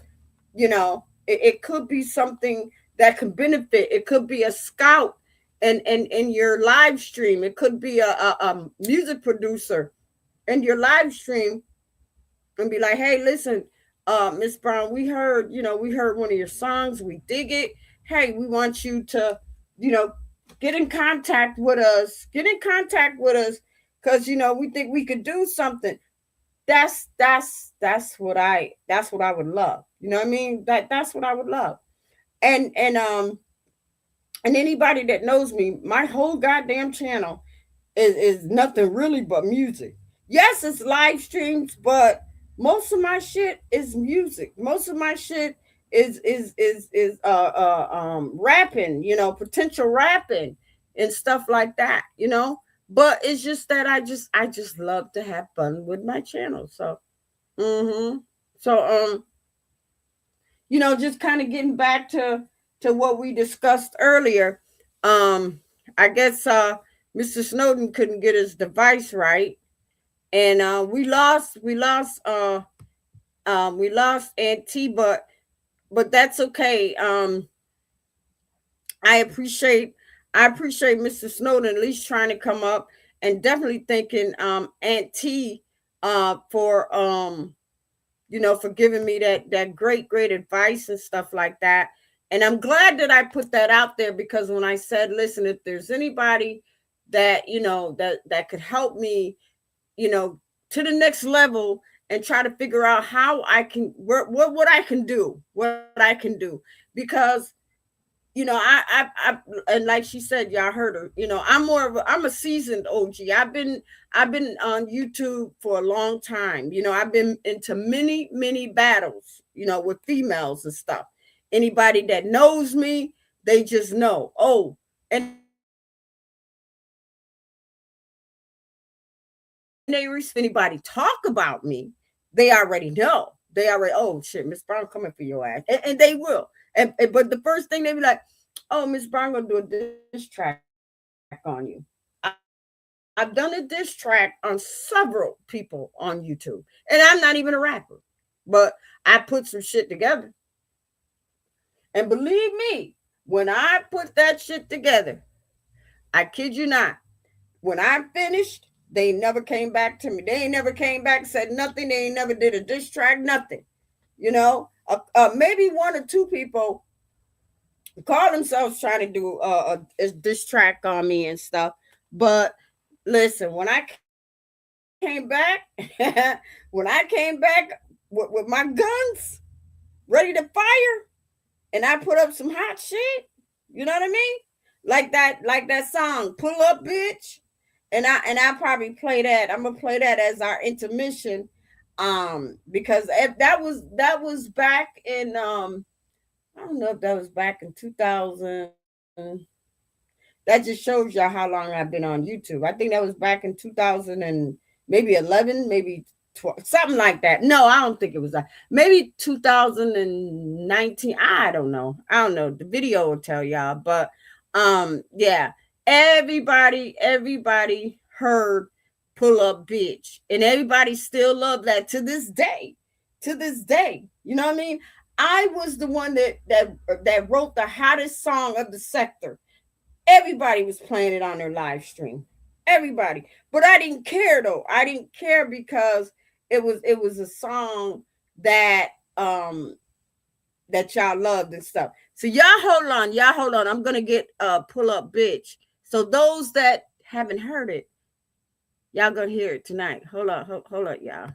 it could be something that can benefit. It could be a scout and your live stream. It could be a music producer and your live stream, and be like, hey, listen, Miss Brown, we heard one of your songs, we dig it. Hey, we want you to, you know, get in contact with us. Get in contact with us, because we think we could do something. That's what I would love. You know what I mean? That's what I would love. And anybody that knows me, my whole goddamn channel is nothing really but music. Yes, it's live streams, but most of my shit is music. Most of my shit is rapping, potential rapping and stuff like that. But it's just that I just love to have fun with my channel. So hmm so just kind of getting back to what we discussed earlier. um I guess Mr. Snowden couldn't get his device right, and we lost Aunt T, but that's okay. I appreciate I appreciate Mr. Snowden at least trying to come up, and definitely thanking Aunt T for giving me that great advice and stuff like that. And I'm glad that I put that out there, because when I said, listen, if there's anybody that could help me, you know, to the next level, and try to figure out how I can what I can do, because And like she said, y'all heard her. I'm a seasoned OG. I've been on YouTube for a long time. I've been into many battles. With females and stuff. Anybody that knows me, they just know. Oh, and if anybody talk about me, they already know. They already, oh shit, Miss Brown coming for your ass, and they will. But the first thing they be like, oh, Miss Brown gonna do a diss track on you. I've done a diss track on several people on YouTube, and I'm not even a rapper, but I put some shit together. And believe me, when I put that shit together, I kid you not, when I finished, they never came back to me. They ain't never came back, said nothing. They ain't never did a diss track, nothing. Maybe one or two people call themselves trying to do a diss track on me and stuff. But listen, when I came back, when I came back with my guns ready to fire, and I put up some hot shit, you know what I mean? Like that song, "Pull Up, Bitch," and I probably play that. I'm gonna play that as our intermission, because that was back in I don't know if that was back in 2000. That just shows y'all how long I've been on YouTube. I think that was back in 2000 and maybe 11, maybe 12, something like that. No, I don't think it was that. Maybe 2019. I don't know. I don't know. The video will tell y'all. But yeah, everybody heard "Pull Up, Bitch," and everybody still love that to this day. To this day, you know what I mean? I was the one that wrote the hottest song of the sector. Everybody was playing it on their live stream. Everybody. But I didn't care though. I didn't care because it was a song that um that y'all loved and stuff. So y'all hold on. Y'all hold on. I'm gonna get "Pull Up, Bitch." So those that haven't heard it, y'all gonna hear it tonight. Hold on, y'all.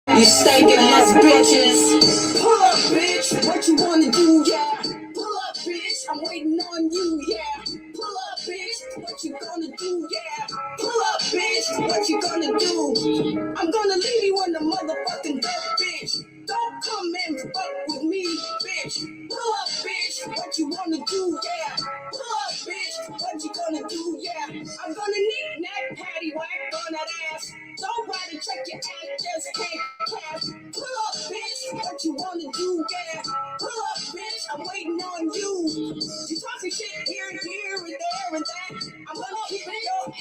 You stinking ass bitches. Pull up, bitch. What you wanna do, yeah? Pull up, bitch. I'm waiting on you, yeah. Pull up, bitch. What you gonna do, yeah? Pull up, bitch. What you gonna do? I'm gonna leave you in the motherfucking dirt, bitch. Don't come and fuck with me, bitch. Pull up, bitch. What you wanna do, yeah? Pull up, bitch. What you gonna do, yeah? I'm gonna need that patty whack on that ass. Don't write and check your ass, just can't cash. Pull up, bitch, what you wanna do, yeah. Pull up, bitch, I'm waiting on you. You talking shit here and there and that. I'm gonna keep your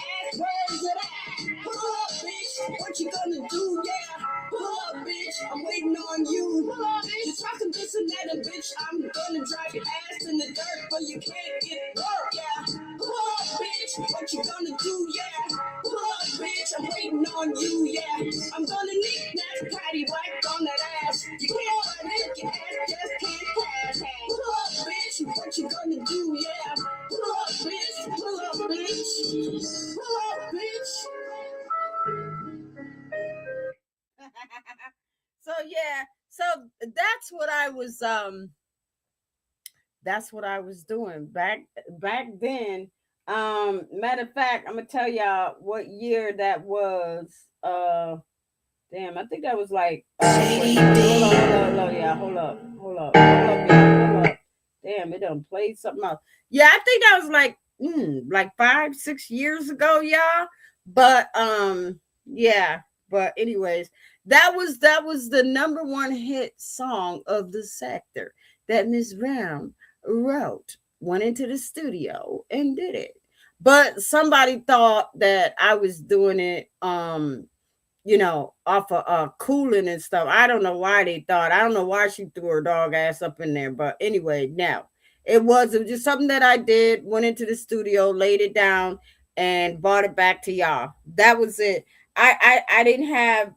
So yeah, so that's what I was that's what I was doing back then. Matter of fact, I'm gonna tell y'all what year that was. Damn, I think that was like wait, hold on, yeah, y'all, hold up. Damn, it done played something else. Yeah, I think that was like 5, 6 years ago, y'all. But yeah, but anyways, that was the number one hit song of the sector that Miss Brown wrote, went into the studio and did it. But somebody thought that I was doing it off of cooling and stuff. I don't know why they thought. I don't know why she threw her dog ass up in there. But anyway, no, it was just something that I did. Went into the studio, laid it down, and brought it back to y'all. That was it. I didn't have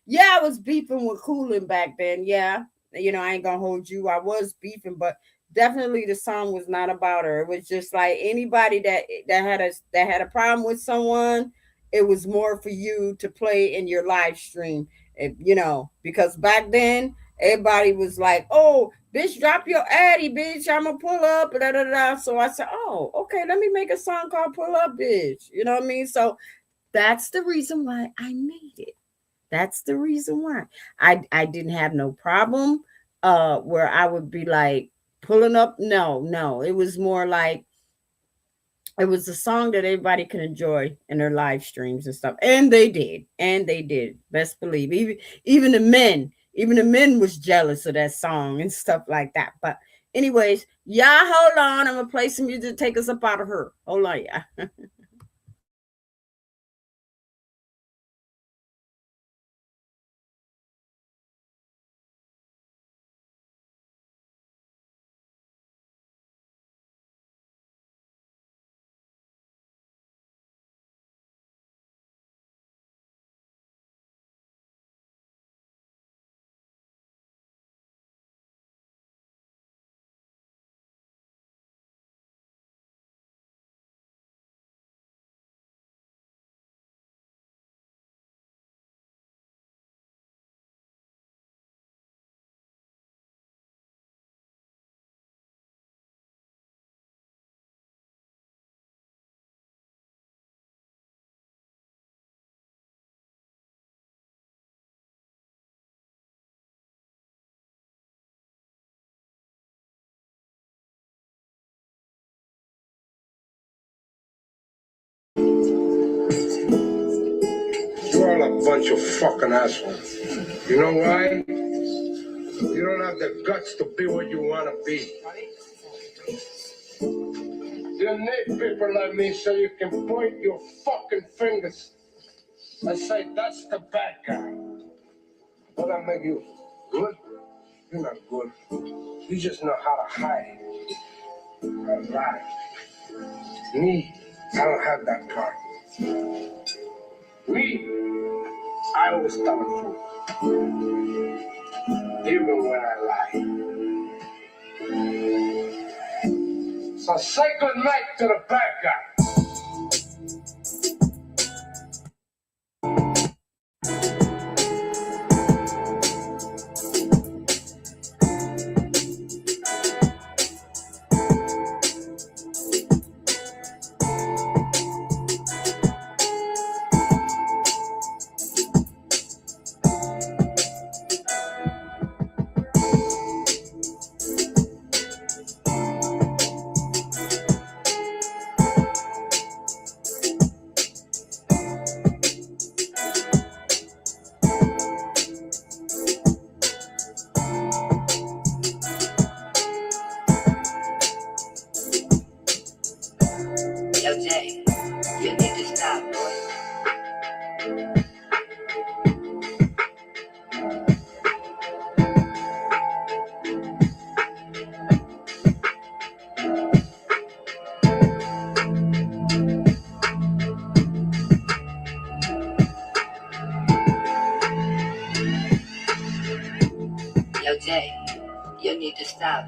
yeah, I was beefing with cooling back then. Yeah, I ain't gonna hold you. I was beefing, but definitely the song was not about her. It was just like anybody that had a problem with someone, it was more for you to play in your live stream, because back then everybody was like, "Oh, bitch, drop your addy, bitch. I'ma pull up." Da, da, da. So I said, "Oh, okay, let me make a song called Pull Up, bitch." You know what I mean? So that's the reason why I made it. That's the reason why I didn't have no problem where I would be like pulling up. No, no, it was more like it was a song that everybody can enjoy in their live streams and stuff, and they did, best believe. Even the men was jealous of that song and stuff like that. But anyways, y'all, hold on, I'm gonna play some music to take us up out of her. Hold on, yeah. You're all a bunch of fucking assholes. You know why? You don't have the guts to be what you want to be. You need people like me so you can point your fucking fingers and say, that's the bad guy. Will that make you good? You're not good. You just know how to hide and lie. Me, I don't have that part. Me, I always tell the truth, even when I lie. So say good night to the bad guy. Yo, Jay, you need to stop, boy. Yo, Jay, you need to stop.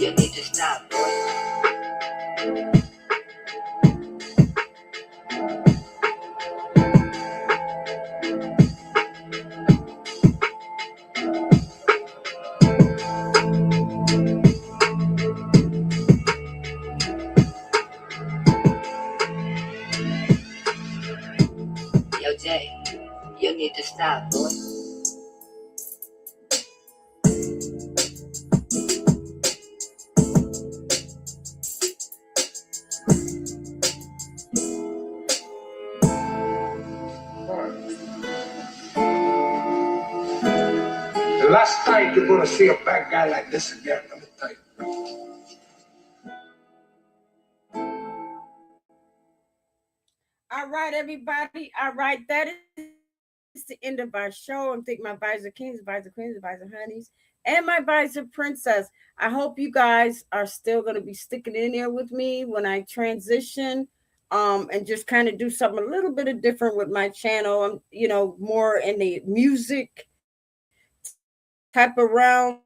You need to stop, boy. Yo, Jay, you need to stop, boy. The last time you're gonna see a bad guy like this again, let me tell you. All right, everybody. All right, that is the end of our show. And thank my Visor Kings, Visor Queens, Visor Honeys, and my Visor Princess. I hope you guys are still going to be sticking in there with me when I transition. And just kind of do something a little bit of different with my channel. I'm, more in the music type of realm.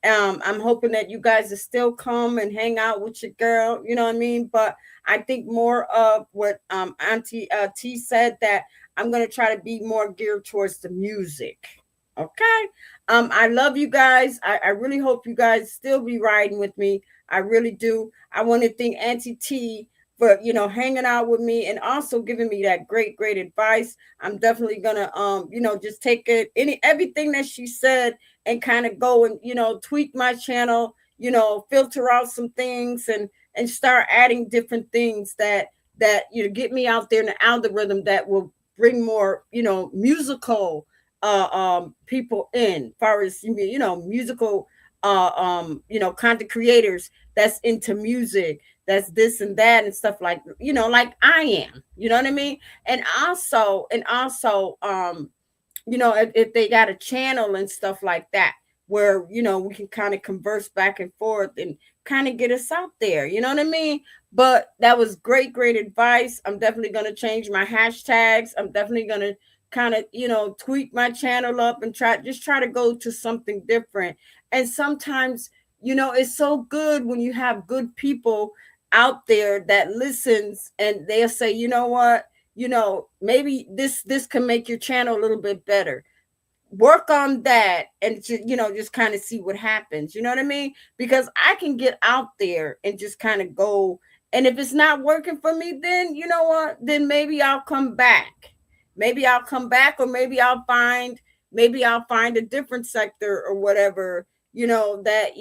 I'm hoping that you guys will still come and hang out with your girl, you know what I mean? But I think more of what Auntie T said that I'm gonna try to be more geared towards the music. Okay. I love you guys. I really hope you guys still be riding with me. I really do. I want to thank Auntie T for hanging out with me and also giving me that great advice. I'm definitely gonna just take it everything that she said and kind of go and tweak my channel, filter out some things and start adding different things that get me out there in the algorithm that will bring more musical people in far as musical content creators that's into music, that's this and that and stuff like like I am, you know what I mean? And also if they got a channel and stuff like that where we can kind of converse back and forth and kind of get us out there, you know what I mean? But that was great advice. I'm definitely going to change my hashtags. I'm definitely going to kind of tweak my channel up and try to go to something different. And sometimes it's so good when you have good people out there that listens and they'll say, you know what, maybe this can make your channel a little bit better. Work on that and just kind of see what happens, you know what I mean? Because I can get out there and just kind of go, and if it's not working for me, then you know what, then maybe I'll come back, or maybe I'll find a different sector or whatever, that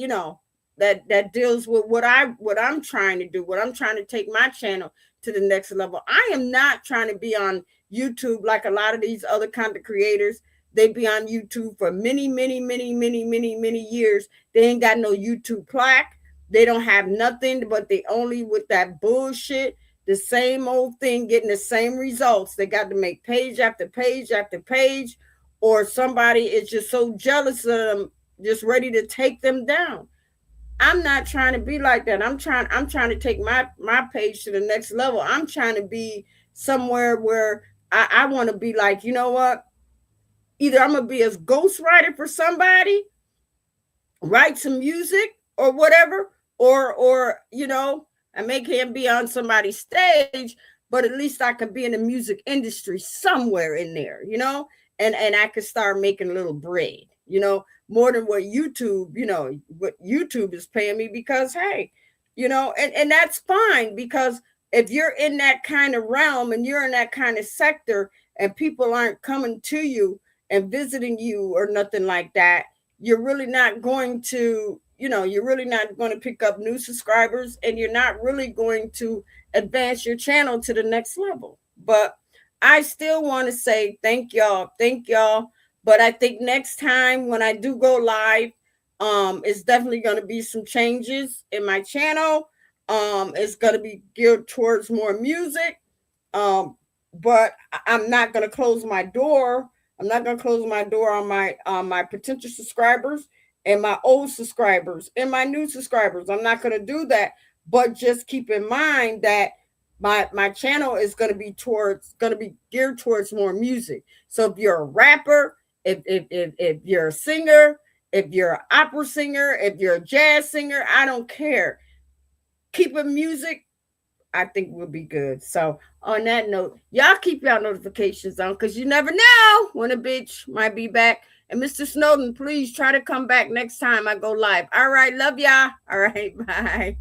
deals with what I'm trying to do, what I'm trying to take my channel to the next level. I am not trying to be on YouTube like a lot of these other content creators. They be on YouTube for many years. They ain't got no YouTube plaque. They don't have nothing, but they only with that bullshit, the same old thing, getting the same results. They got to make page after page after page, or somebody is just so jealous of them, just ready to take them down. I'm not trying to be like that. I'm trying to take my page to the next level. I'm trying to be somewhere where I want to be like, you know what? Either I'm gonna be a ghostwriter for somebody, write some music or whatever, or I may can't be on somebody's stage, but at least I could be in the music industry somewhere in there, and I could start making a little bread, more than what YouTube is paying me, because hey, and that's fine, because if you're in that kind of realm and you're in that kind of sector and people aren't coming to you and visiting you or nothing like that, you're really not going to pick up new subscribers, and you're not really going to advance your channel to the next level. But I still want to say thank y'all. But I think next time when I do go live, it's definitely going to be some changes in my channel. It's going to be geared towards more music. Um, but I'm not going to close my door. I'm not going to close my door on my potential subscribers and my old subscribers and my new subscribers. I'm not going to do that. But just keep in mind that my channel is going to be geared towards more music. So if you're a rapper, if you're a singer, If you're an opera singer, if you're a jazz singer, I don't care. Keeping music, I think we'll be good. So on that note, y'all keep y'all notifications on because you never know when a bitch might be back. And Mr. Snowden, please try to come back next time I go live. All right, love y'all. All right, bye.